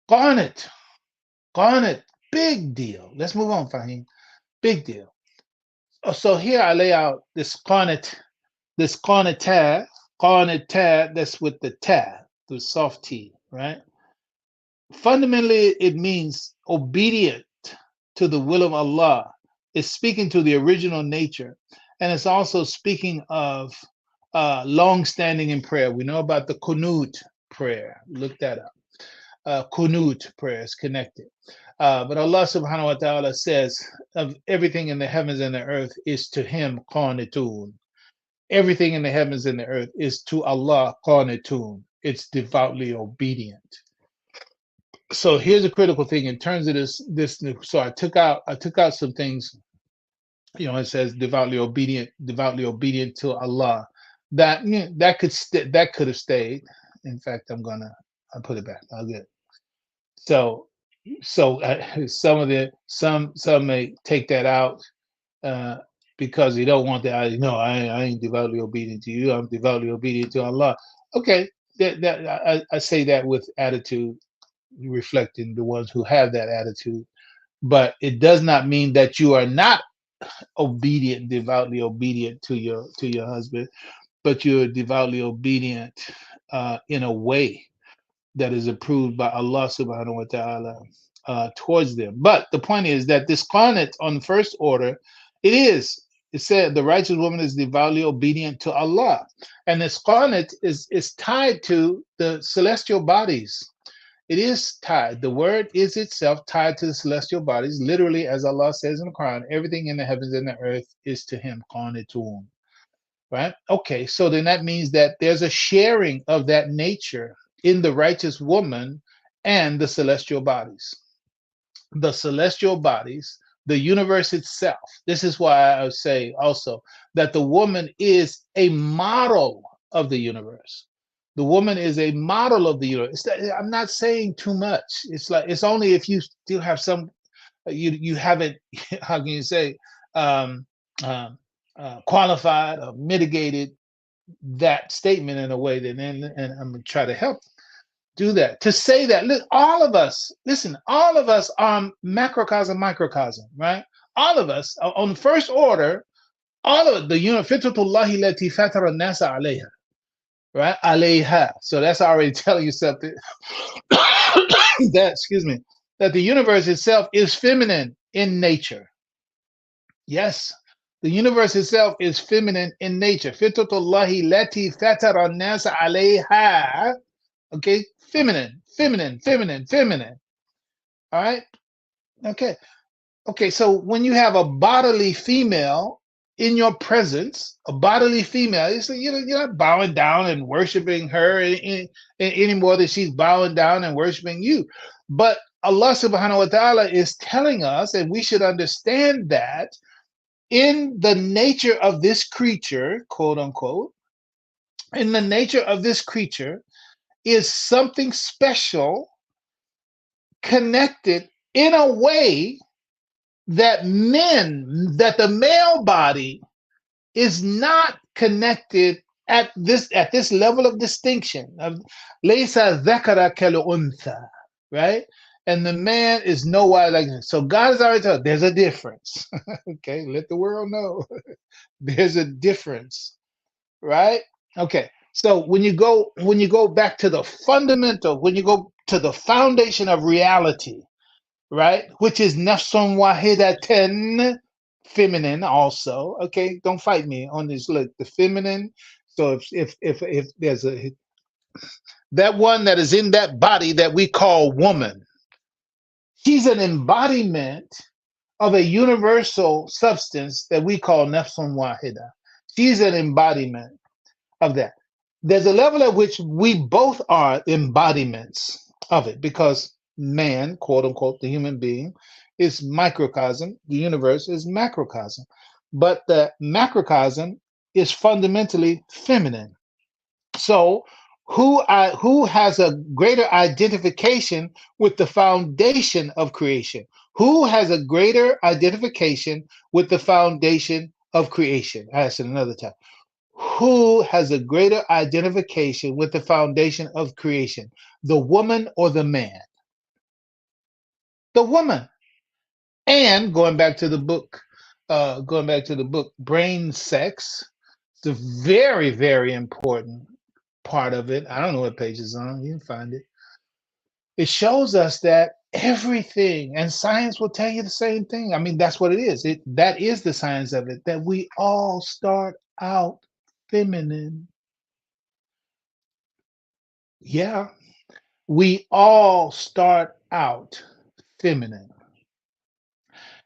Speaker 1: Qanit. Qanit. Big deal. Let's move on, Fahim. Big deal. So here I lay out this qanit, that's with the ta, the soft T, right? Fundamentally, it means obedient to the will of Allah. It's speaking to the original nature. And it's also speaking of long-standing in prayer. We know about the Qunut prayer. Look that up. Qunut prayer is connected. But Allah subhanahu wa ta'ala says of everything in the heavens and the earth is to him qanitun. Everything in the heavens and the earth is to Allah qanitun. It's devoutly obedient. So here's a critical thing in terms of this. So I took out some things. It says devoutly obedient to Allah. That could have stayed. In fact, I'll put it back. I'll get it. So some may take that out because you don't want that. I ain't devoutly obedient to you. I'm devoutly obedient to Allah. Okay, I say that with attitude, reflecting the ones who have that attitude. But it does not mean that you are not devoutly obedient to your husband, but you're devoutly obedient in a way that is approved by Allah subhanahu wa ta'ala towards them. But the point is that this qanit on the first order, it said the righteous woman is devoutly obedient to Allah. And this qanit is tied to the celestial bodies. It is tied. The word is itself tied to the celestial bodies. Literally, as Allah says in the Quran, everything in the heavens and the earth is to him, qanitun. Right? Okay, so then that means that there's a sharing of that nature in the righteous woman and the celestial bodies. The celestial bodies, the universe itself. This is why I would say also that the woman is a model of the universe. The woman is a model of the universe. I'm not saying too much. It's only if you still have some, you haven't, how can you say, qualified or mitigated that statement in a way that, and I'm going to try to help do that. To say that, look, all of us are macrocosm, microcosm, right? All of us on first order, all of the fitratullahi lati fatara nasa alayha, right? Alayha. So that's already telling you something. That, excuse me, that the universe itself is feminine in nature. Yes, the universe itself is feminine in nature. Fitratullahi lati fatara nasa alayha. Okay, feminine, feminine, feminine, feminine. All right. Okay. Okay. So when you have a bodily female in your presence, a bodily female, you're not bowing down and worshiping her any more than she's bowing down and worshiping you. But Allah subhanahu wa ta'ala is telling us, and we should understand that in the nature of this creature, quote unquote, in the nature of this creature is something special connected in a way that the male body is not connected at this level of distinction of laysa dhakara kal untha, right? And the man is nowhere like this. So God has already told there's a difference. Okay, let the world know there's a difference, right? Okay. So when you go back to the fundamental, when you go to the foundation of reality, right? Which is nafsun wahidatan, feminine also. Okay, don't fight me on this. Look, the feminine. So if there's a that one that is in that body that we call woman, she's an embodiment of a universal substance that we call nafsun wahida. She's an embodiment of that. There's a level at which we both are embodiments of it because man, quote unquote, the human being, is microcosm. The universe is macrocosm. But the macrocosm is fundamentally feminine. So who has a greater identification with the foundation of creation? Who has a greater identification with the foundation of creation? I asked it another time. Who has a greater identification with the foundation of creation, the woman or the man? The woman. And going back to the book, brain sex, it's a very, very important part of it. I don't know what page it's on. You can find it. It shows us that everything, and science will tell you the same thing. I mean, that's what it is. That is the science of it, that we all start out feminine. Yeah, we all start out feminine.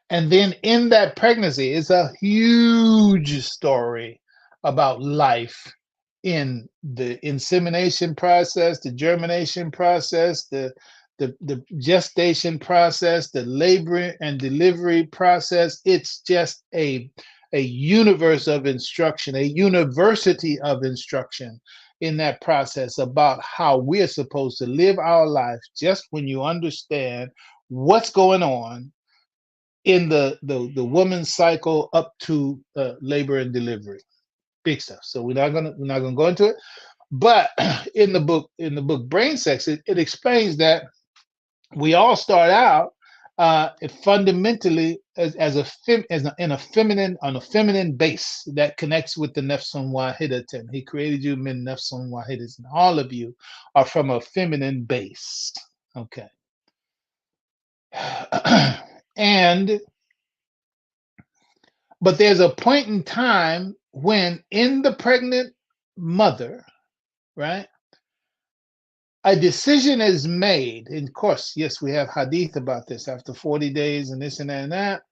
Speaker 1: And then in that pregnancy is a huge story about life in the insemination process, the germination process, the gestation process, the labor and delivery process. It's just a universe of instruction, a university of instruction in that process about how we're supposed to live our life just when you understand what's going on in the woman's cycle up to labor and delivery. Big stuff. So we're not gonna go into it. But in the book Brain Sex, it explains that we all start out fundamentally in a feminine, on a feminine base that connects with the nefsun wahidatan. He created you min nefsun wahidatan. All of you are from a feminine base. Okay. And but there's a point in time when in the pregnant mother, right, a decision is made. And of course, yes, we have hadith about this after 40 days and this and that and that.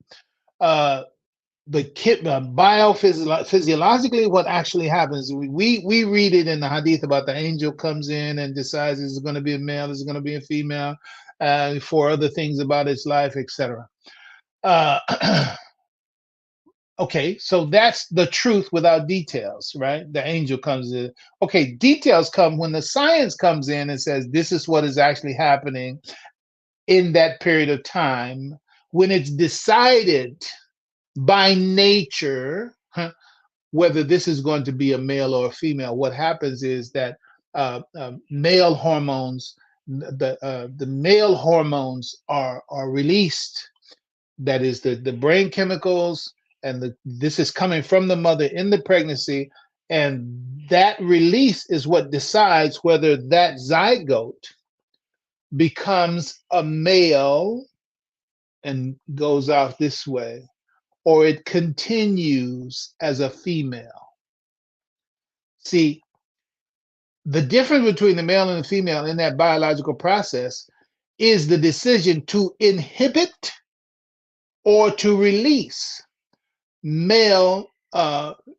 Speaker 1: The kid, biophysiologically, what actually happens, we read it in the hadith about the angel comes in and decides is it going to be a male, is it going to be a female, for other things about its life, etc. Okay, so that's the truth without details, right? The angel comes in. Okay, details come when the science comes in and says this is what is actually happening in that period of time when it's decided by nature, whether this is going to be a male or a female. What happens is that male hormones, the male hormones are released That is the brain chemicals, and this is coming from the mother in the pregnancy, and that release is what decides whether that zygote becomes a male and goes out this way, or it continues as a female. See, the difference between the male and the female in that biological process is the decision to inhibit or to release male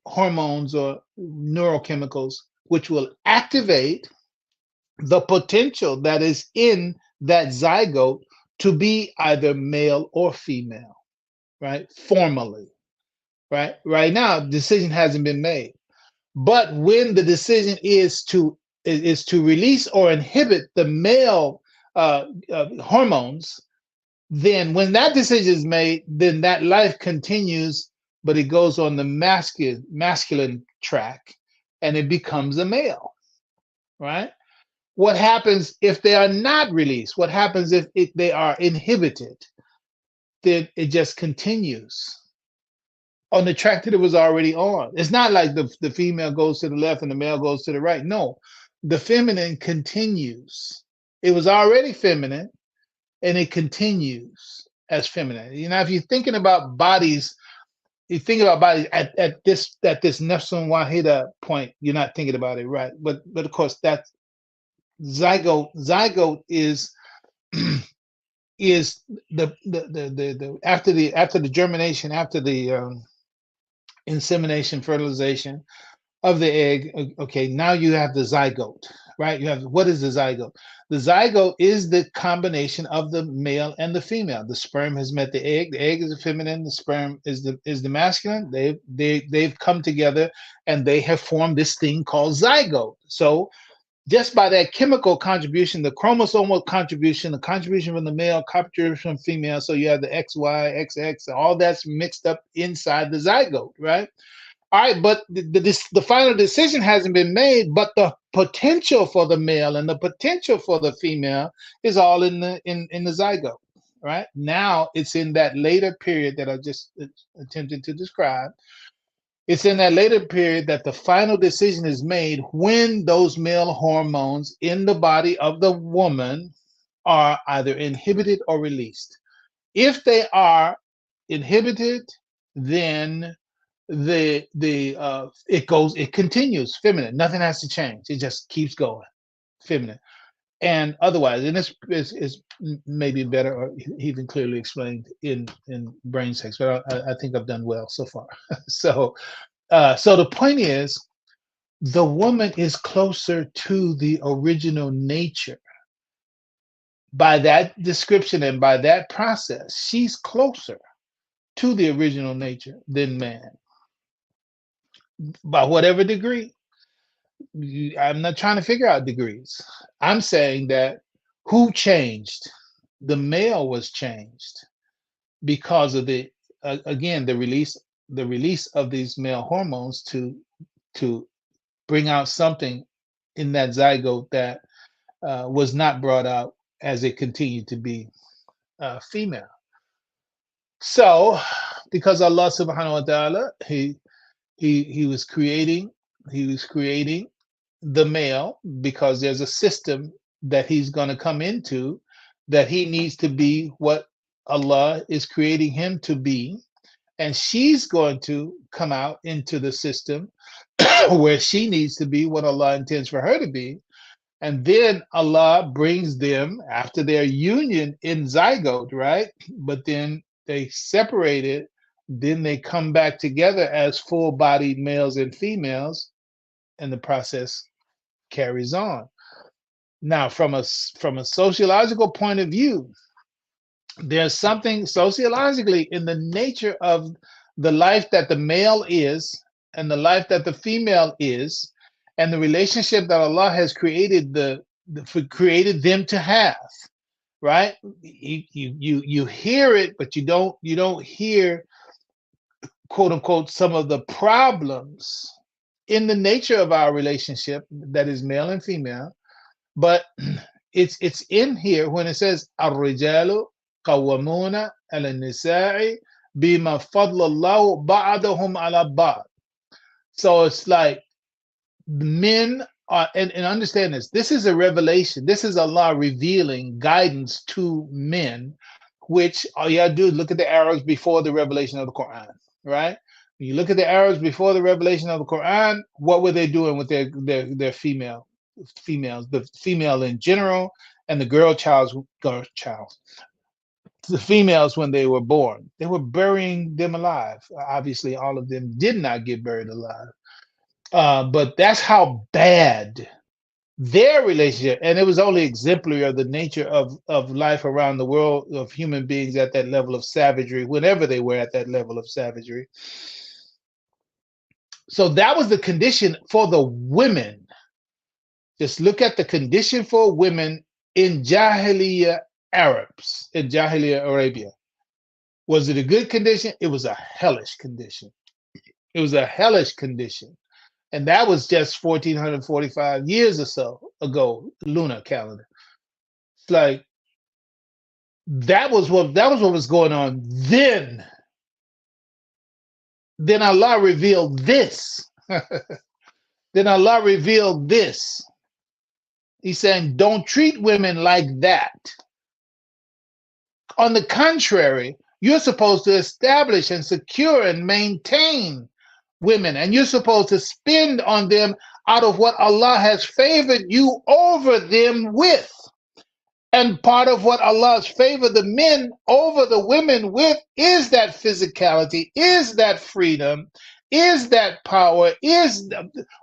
Speaker 1: hormones or neurochemicals, which will activate the potential that is in that zygote to be either male or female, right? Formally, right? Right now, decision hasn't been made. But when the decision is to release or inhibit the male hormones, then when that decision is made, then that life continues, but it goes on the masculine track, and it becomes a male, right? What happens if they are not released? What happens if they are inhibited? Then it just continues on the track that it was already on. It's not like the female goes to the left and the male goes to the right. No, the feminine continues. It was already feminine, and it continues as feminine. You know, if you're thinking about bodies, you think about bodies at this Nefsun Wahida point, you're not thinking about it right. But of course, that zygote is is the after the germination, after the insemination, fertilization of the egg. Okay, now you have the zygote, right? You have, what is the zygote? The zygote is the combination of the male and the female. The sperm has met the egg. The egg is the feminine. The sperm is the masculine. They've come together and they have formed this thing called zygote. So just by that chemical contribution, the chromosomal contribution, the contribution from the male, contribution from female, so you have the XY, XX, all that's mixed up inside the zygote, right? All right, but the final decision hasn't been made, but the potential for the male and the potential for the female is all in the zygote, right? Now it's in that later period that I just attempted to describe. It's in that later period that the final decision is made when those male hormones in the body of the woman are either inhibited or released. If they are inhibited, then it continues feminine. Nothing has to change. It just keeps going feminine. And otherwise, and this is maybe better or even clearly explained in brain sex, but I think I've done well so far. So the point is, the woman is closer to the original nature. By that description and by that process, she's closer to the original nature than man. By whatever degree. I'm not trying to figure out degrees. I'm saying that who changed? The male was changed because of again the release of these male hormones to bring out something in that zygote that was not brought out as it continued to be female. So, because Allah Subhanahu wa Taala, he was creating the male, because there's a system that he's going to come into, that he needs to be what Allah is creating him to be, and she's going to come out into the system where she needs to be what Allah intends for her to be. And then Allah brings them after their union in zygote, right? But then they separated, then they come back together as full-bodied males and females, and the process carries on. Now, from a sociological point of view, there's something sociologically in the nature of the life that the male is and the life that the female is, and the relationship that Allah has created created them to have, right? You hear it, but you don't hear, quote unquote, some of the problems in the nature of our relationship that is male and female. But it's in here when it says ar-rijalu qawwamuna على النساء بما فضل الله بعضهم على بعض. So it's like men are, and understand this. This is a revelation. This is Allah revealing guidance to men, which all you gotta do is look at the Arabs before the revelation of the Quran, right? When you look at the Arabs before the revelation of the Quran, what were they doing with their females, the female in general, and the girl child, the females when they were born? They were burying them alive. Obviously, all of them did not get buried alive. But that's how bad their relationship, and it was only exemplary of the nature of life around the world of human beings at that level of savagery, whenever they were at that level of savagery. So that was the condition for the women. Just look at the condition for women in Jahiliyyah Arabs, in Jahiliyyah Arabia. Was it a good condition? It was a hellish condition. It was a hellish condition. And that was just 1445 years or so ago, lunar calendar. It's like that was what was going on then. Then Allah revealed this. Then Allah revealed this. He's saying, don't treat women like that. On the contrary, you're supposed to establish and secure and maintain women, and you're supposed to spend on them out of what Allah has favored you over them with. And part of what Allah has favored the men over the women with is that physicality, is that freedom, is that power, is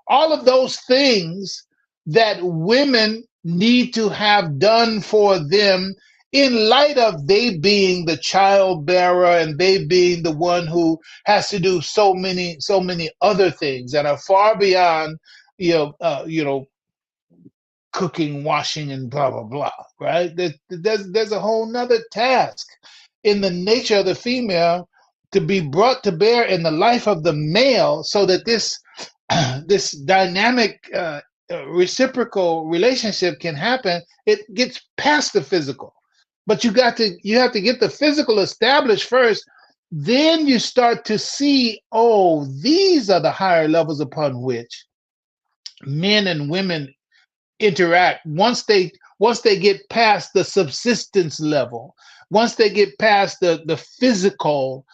Speaker 1: all of those things that women need to have done for them, in light of they being the child bearer and they being the one who has to do so many other things that are far beyond, cooking, washing, and blah blah blah. Right? There's a whole nother task in the nature of the female to be brought to bear in the life of the male, so that this this dynamic reciprocal relationship can happen. It gets past the physical. But you have to get the physical established first. Then you start to see, oh, these are the higher levels upon which men and women interact. Once they get past the subsistence level, once they get past the physical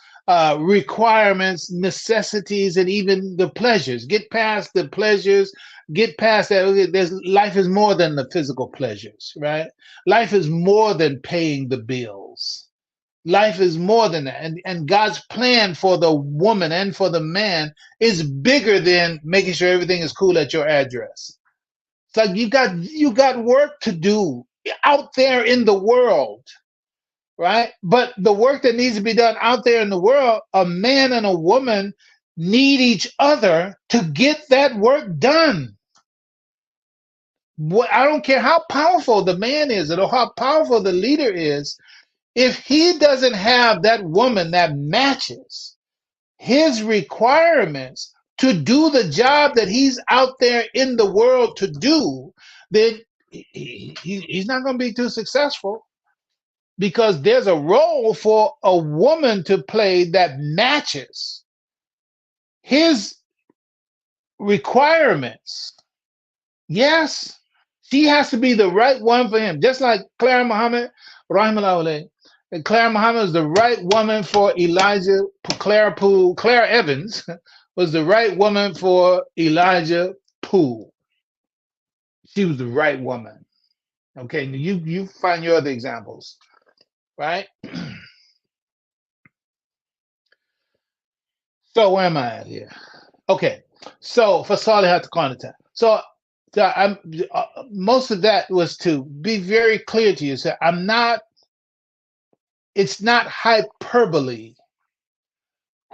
Speaker 1: requirements, necessities, and even the pleasures, get past the pleasures, get past that. Life is more than the physical pleasures, right? Life is more than paying the bills. Life is more than that. And God's plan for the woman and for the man is bigger than making sure everything is cool at your address. It's like you got work to do out there in the world, right? But the work that needs to be done out there in the world, a man and a woman need each other to get that work done. I don't care how powerful the man is or how powerful the leader is, if he doesn't have that woman that matches his requirements to do the job that he's out there in the world to do, then he's not going to be too successful, because there's a role for a woman to play that matches his requirements. Yes. She has to be the right one for him, just like Clara Muhammad, rahimahullah. And Clara Muhammad is the right woman for Elijah. Clara Evans was the right woman for Elijah Poole. She was the right woman. Okay, you find your other examples, right? So where am I at here? Okay, so for Salihat Qanata. So most of that was to be very clear to you. So it's not hyperbole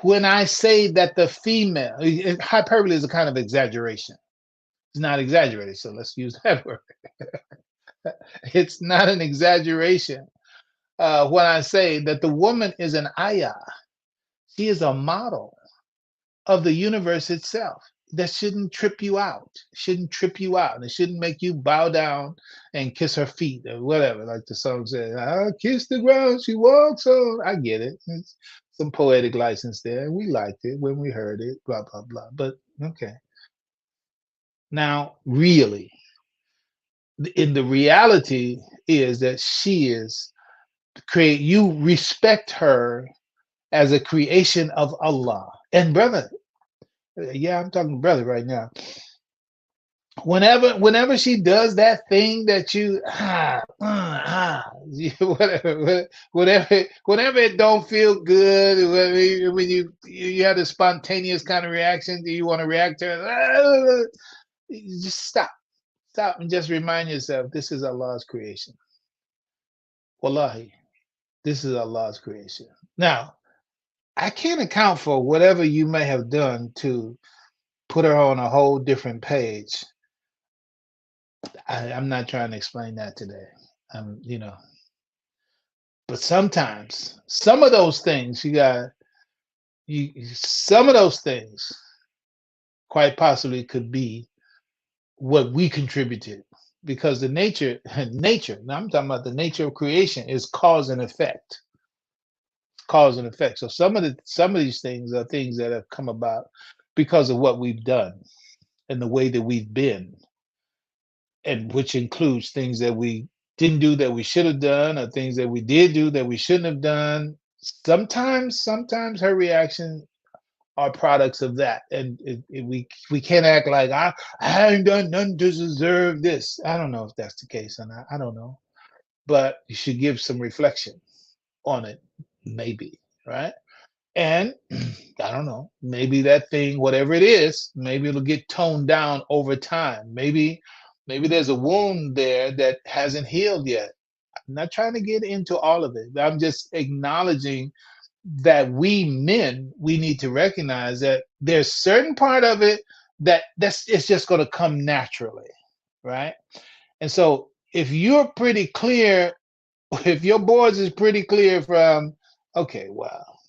Speaker 1: when I say that the female, hyperbole is a kind of exaggeration. It's not exaggerated, so let's use that word. It's not an exaggeration when I say that the woman is an ayah. She is a model of the universe itself. that shouldn't trip you out. Shouldn't trip you out. It shouldn't make you bow down and kiss her feet or whatever, like the song says. I kiss the ground she walks on. I get it. It's some poetic license there. We liked it when we heard it. Blah blah blah. But okay. Now, really, in the reality is that she is create. You respect her as a creation of Allah. And brother, yeah, I'm talking brother right now. Whenever she does that thing that you whatever it don't feel good, when you have a spontaneous kind of reaction, do you want to react to her? You just stop and just remind yourself, this is Allah's creation. Wallahi, this is Allah's creation. Now, I can't account for whatever you may have done to put her on a whole different page. I'm not trying to explain that today. But sometimes some of those things some of those things quite possibly could be what we contributed, because the nature, now I'm talking about the nature of creation, is cause and effect. Cause and effect. So some of these things are things that have come about because of what we've done and the way that we've been, and which includes things that we didn't do that we should have done, or things that we did do that we shouldn't have done. Sometimes her reaction are products of that, and we can't act like I haven't done nothing to deserve this. I don't know if that's the case or not. I don't know, but you should give some reflection on it, maybe, right? And I don't know, maybe that thing, whatever it is, maybe it'll get toned down over time. Maybe there's a wound there that hasn't healed yet. I'm not trying to get into all of it. I'm just acknowledging that we men, we need to recognize that there's certain part of it that's it's just going to come naturally, right? And so if you're pretty clear, if your boards is pretty clear from, okay, well,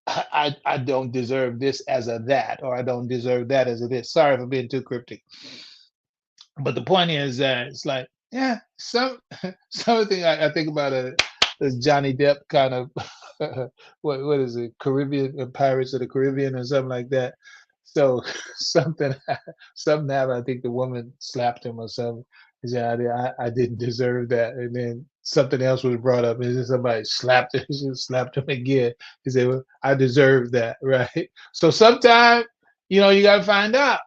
Speaker 1: I don't deserve this as a that, or I don't deserve that as a this. Sorry for being too cryptic. But the point is that it's like, yeah, something I think about this Johnny Depp kind of what is it, Caribbean, Pirates of the Caribbean or something like that. So something something happened. I think the woman slapped him or something. He said, I didn't deserve that. And then something else was brought up. And then somebody slapped him, she slapped him again. He said, well, I deserve that, right? So sometimes, you got to find out.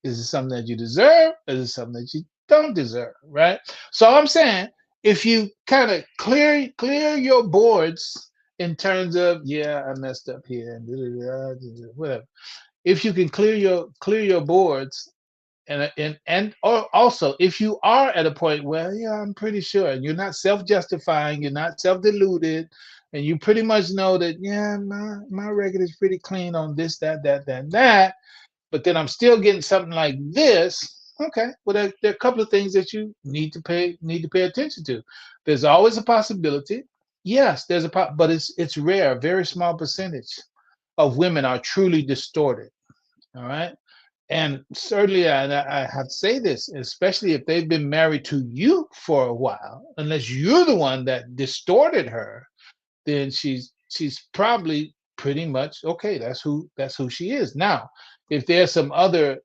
Speaker 1: Is it something that you deserve? Or is it something that you don't deserve? Right. So I'm saying, if you kind of clear your boards in terms of, yeah, I messed up here and whatever. If you can clear your boards, and or also if you are at a point where, yeah, I'm pretty sure, and you're not self-justifying, you're not self-deluded, and you pretty much know that, yeah, my record is pretty clean on this, that, but then I'm still getting something like this. Okay, well, there are a couple of things that you need to pay attention to. There's always a possibility. Yes, but it's rare. A very small percentage of women are truly distorted. All right, and certainly, I have to say this, especially if they've been married to you for a while, unless you're the one that distorted her, then she's probably pretty much okay. That's who she is. Now, if there's some other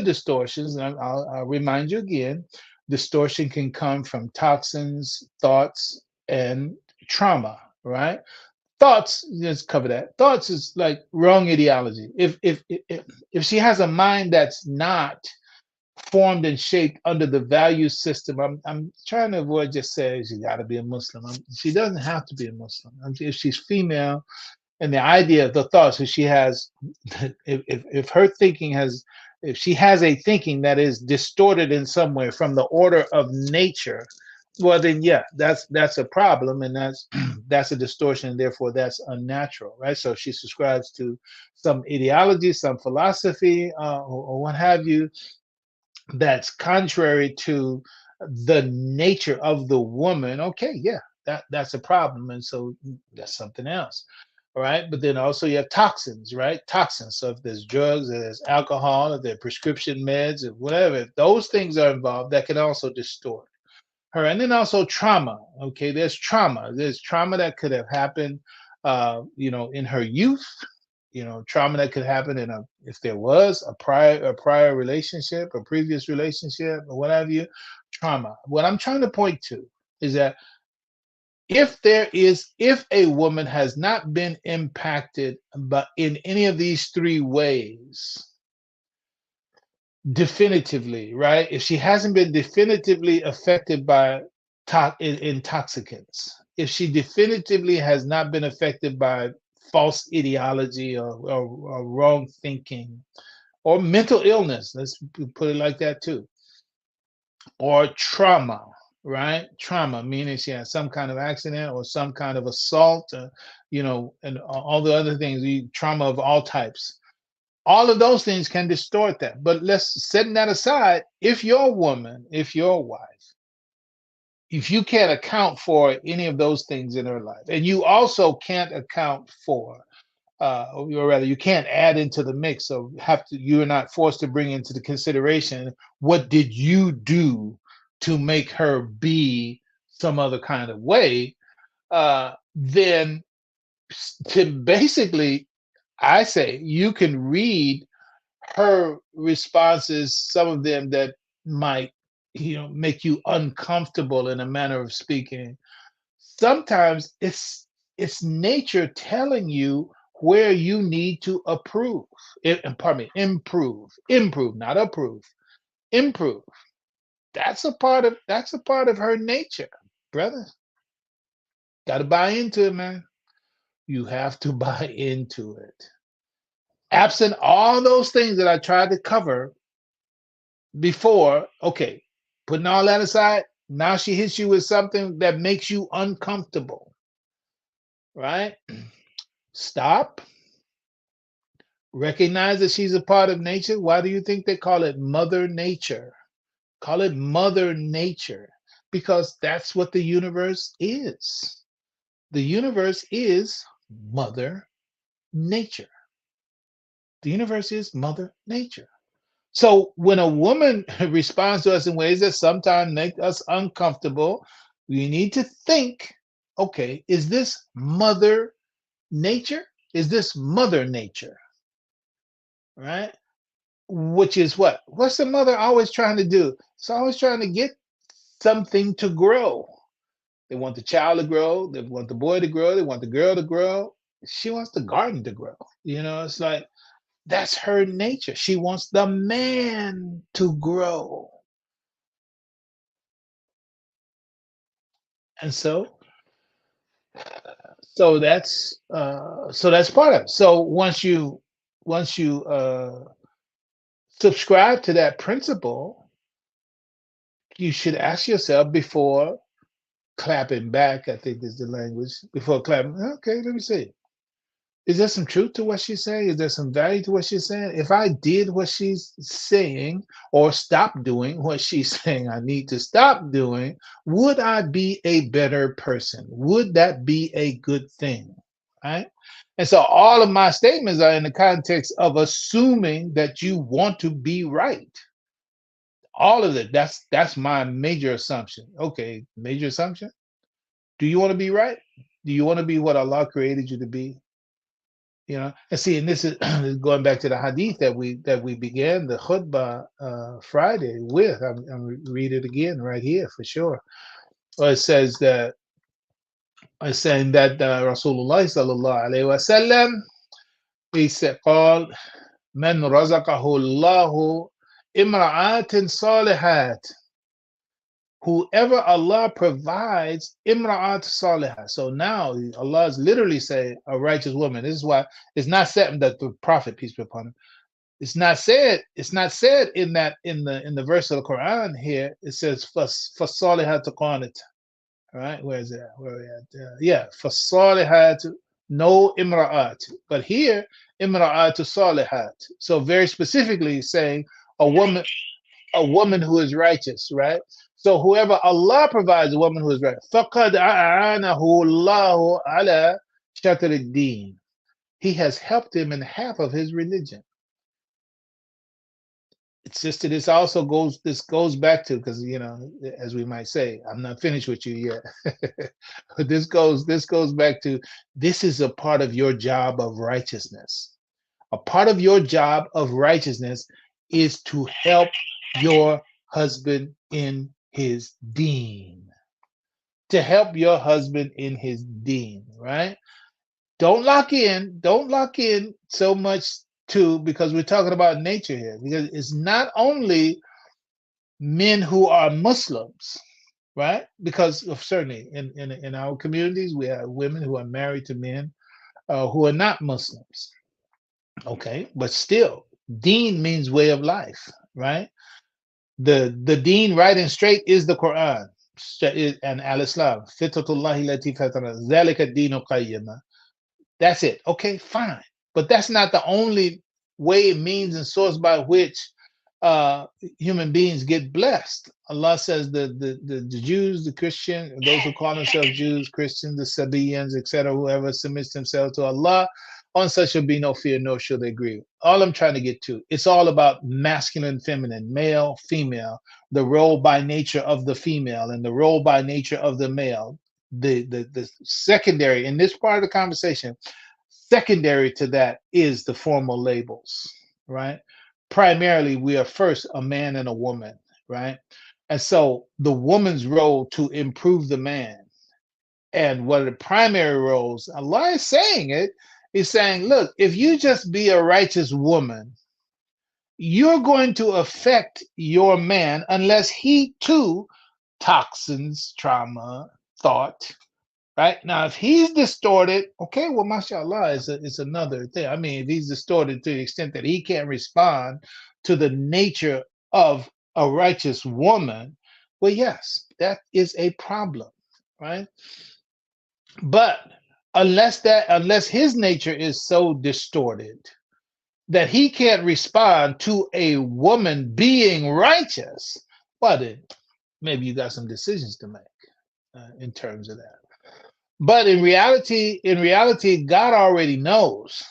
Speaker 1: distortions, and I'll remind you again, distortion can come from toxins, thoughts, and trauma. Right? Thoughts, let's cover that. Thoughts is like wrong ideology. If she has a mind that's not formed and shaped under the value system. I'm trying to avoid just saying she got to be a Muslim. She doesn't have to be a Muslim. If she's female, and the idea of the thoughts that she has, if her thinking has, if she has a thinking that is distorted in some way from the order of nature, well then yeah, that's a problem, and that's that's a distortion, and therefore that's unnatural, right? So she subscribes to some ideology, some philosophy, or what have you, that's contrary to the nature of the woman. Okay, yeah, that's a problem, and so that's something else. right? But then also you have toxins, right? Toxins. So if there's drugs, if there's alcohol, if there's prescription meds, if whatever, if those things are involved, that can also distort her. And then also trauma. Okay, there's trauma. There's trauma that could have happened, in her youth. Trauma that could happen if there was a prior relationship, a previous relationship, or what have you. Trauma. What I'm trying to point to is that if a woman has not been impacted but in any of these three ways definitively, right? If she hasn't been definitively affected by intoxicants, if she definitively has not been affected by false ideology or wrong thinking or mental illness, let's put it like that too, or trauma, right? Trauma, meaning she had some kind of accident or some kind of assault, and all the other things, trauma of all types. All of those things can distort that. But let's setting that aside. If your woman, if your wife, if you can't account for any of those things in her life, and you also can't account for or rather you can't add into the mix, so you're not forced to bring into the consideration what did you do to make her be some other kind of way, then to basically, I say you can read her responses, some of them that might make you uncomfortable in a manner of speaking. Sometimes it's nature telling you where you need to improve, not approve, improve. That's a part of her nature, brother. Got to buy into it, man. You have to buy into it. Absent all those things that I tried to cover before, okay, putting all that aside, now she hits you with something that makes you uncomfortable, right? Stop. Recognize that she's a part of nature. Why do you think they call it Mother Nature? Call it Mother Nature because that's what the universe is. The universe is Mother Nature. The universe is Mother Nature. So when a woman responds to us in ways that sometimes make us uncomfortable, we need to think, okay, is this Mother Nature? Is this Mother Nature? Right? Which is what? What's the mother always trying to do? It's always trying to get something to grow. They want the child to grow. They want the boy to grow. They want the girl to grow. She wants the garden to grow. It's like that's her nature. She wants the man to grow. And so that's part of it. So once you subscribe to that principle, you should ask yourself before clapping back, I think is the language, before clapping. Okay, let me see. Is there some truth to what she's saying? Is there some value to what she's saying? If I did what she's saying or stop doing what she's saying I need to stop doing, would I be a better person? Would that be a good thing? Right? And so all of my statements are in the context of assuming that you want to be right. All of it. That's my major assumption. Okay, major assumption. Do you want to be right? Do you want to be what Allah created you to be? And see, and this is going back to the hadith that we began the khutbah Friday with. I'm read it again right here for sure. Well, it says that it's saying that Rasulullah sallallahu alaihi wasallam he said, "قال من رزقه الله امرأات صالحات." Whoever Allah provides imra'at salihah. So now Allah is literally saying a righteous woman. This is why it's not said that the Prophet, peace be upon him, it's not said in the verse of the Quran here. It says for salihat qanit. All right, where is it at? Where are we at? Yeah, for salihat, no imra'at. But here, imra'at salihat. So very specifically saying a woman who is righteous, right? So whoever Allah provides a woman who is righteous, فَقَدْ أَعَانَهُ اللَّهُ عَلَى شَطْرِ الدِّينِ. he has helped him in half of his religion. It's just that this goes back to, because as we might say, I'm not finished with you yet. But this goes back to, this is a part of your job of righteousness. A part of your job of righteousness is to help your husband in his deen. To help your husband in his deen, right? Don't lock in so much too, because we're talking about nature here. Because it's not only men who are Muslims, right? Because certainly in our communities, we have women who are married to men who are not Muslims. Okay, but still, deen means way of life, right? The deen, right and straight, is the Quran and al-Islam. Fitratullahi lati fatara zalika dinu qayyima. That's it. Okay, fine. But that's not the only way, means, and source by which uh, human beings get blessed. Allah says the Jews, the Christian, those who call themselves Jews, Christians, the Sabaeans, etc., whoever submits themselves to Allah, on such shall be no fear, nor shall they grieve. All I'm trying to get to, it's all about masculine, feminine, male, female, the role by nature of the female and the role by nature of the male. The secondary in this part of the conversation, secondary to that is the formal labels, right? Primarily, we are first a man and a woman, right? And so the woman's role to improve the man, and what are the primary roles? Allah is saying it. He's saying, look, if you just be a righteous woman, you're going to affect your man unless he too, toxins, trauma, thought, right? Now, if he's distorted, okay, well, mashallah, it's another thing. I mean, if he's distorted to the extent that he can't respond to the nature of a righteous woman, well, yes, that is a problem, right? But unless his nature is so distorted that he can't respond to a woman being righteous, well, then maybe you got some decisions to make in terms of that. But in reality, God already knows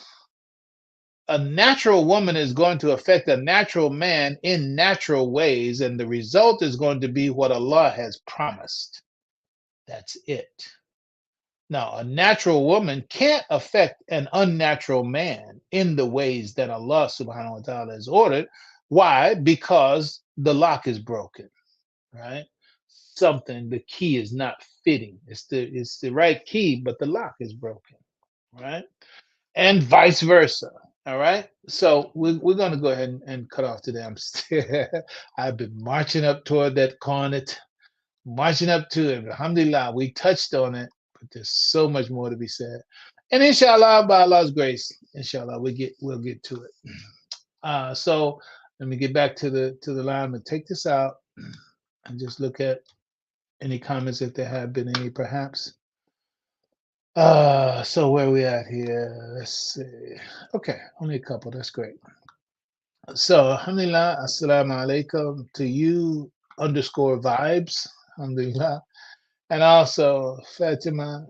Speaker 1: a natural woman is going to affect a natural man in natural ways, and the result is going to be what Allah has promised. That's it. Now, a natural woman can't affect an unnatural man in the ways that Allah subhanahu wa ta'ala has ordered. Why? Because the lock is broken, right? The key is not fitting. It's the right key, but the lock is broken, right? And vice versa. All right. So we're going to go ahead and cut off today. I've been marching up toward that cornet, marching up to it. Alhamdulillah, we touched on it, but there's so much more to be said. And inshallah, by Allah's grace, inshallah, we'll get to it. So let me get back to the line and take this out and just look at any comments if there have been any, perhaps. So where are we at here? Let's see. Okay, only a couple. That's great. So, alhamdulillah, assalamu alaikum to you, underscore vibes, alhamdulillah. And also Fatima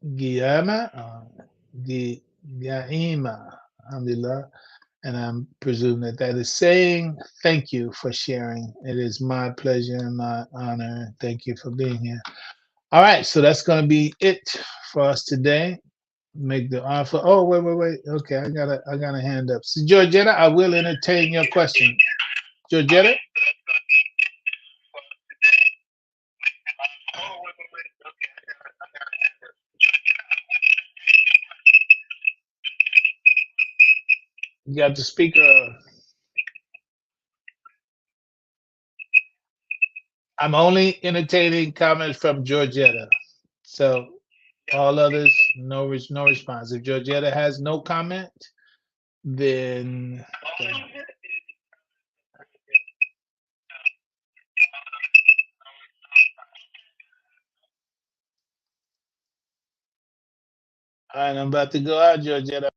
Speaker 1: Giyama, Giyaima, alhamdulillah. And I'm presuming that is saying thank you for sharing. It is my pleasure and my honor. Thank you for being here. All right, so that's going to be it for us today. Make the offer. Oh, wait. Okay, I got a hand up. So Georgetta, I will entertain your question. Georgetta? You got the speaker. I'm only entertaining comments from Georgetta. So all others, no response. If Georgetta has no comment, then all right, I'm about to go out, Georgetta.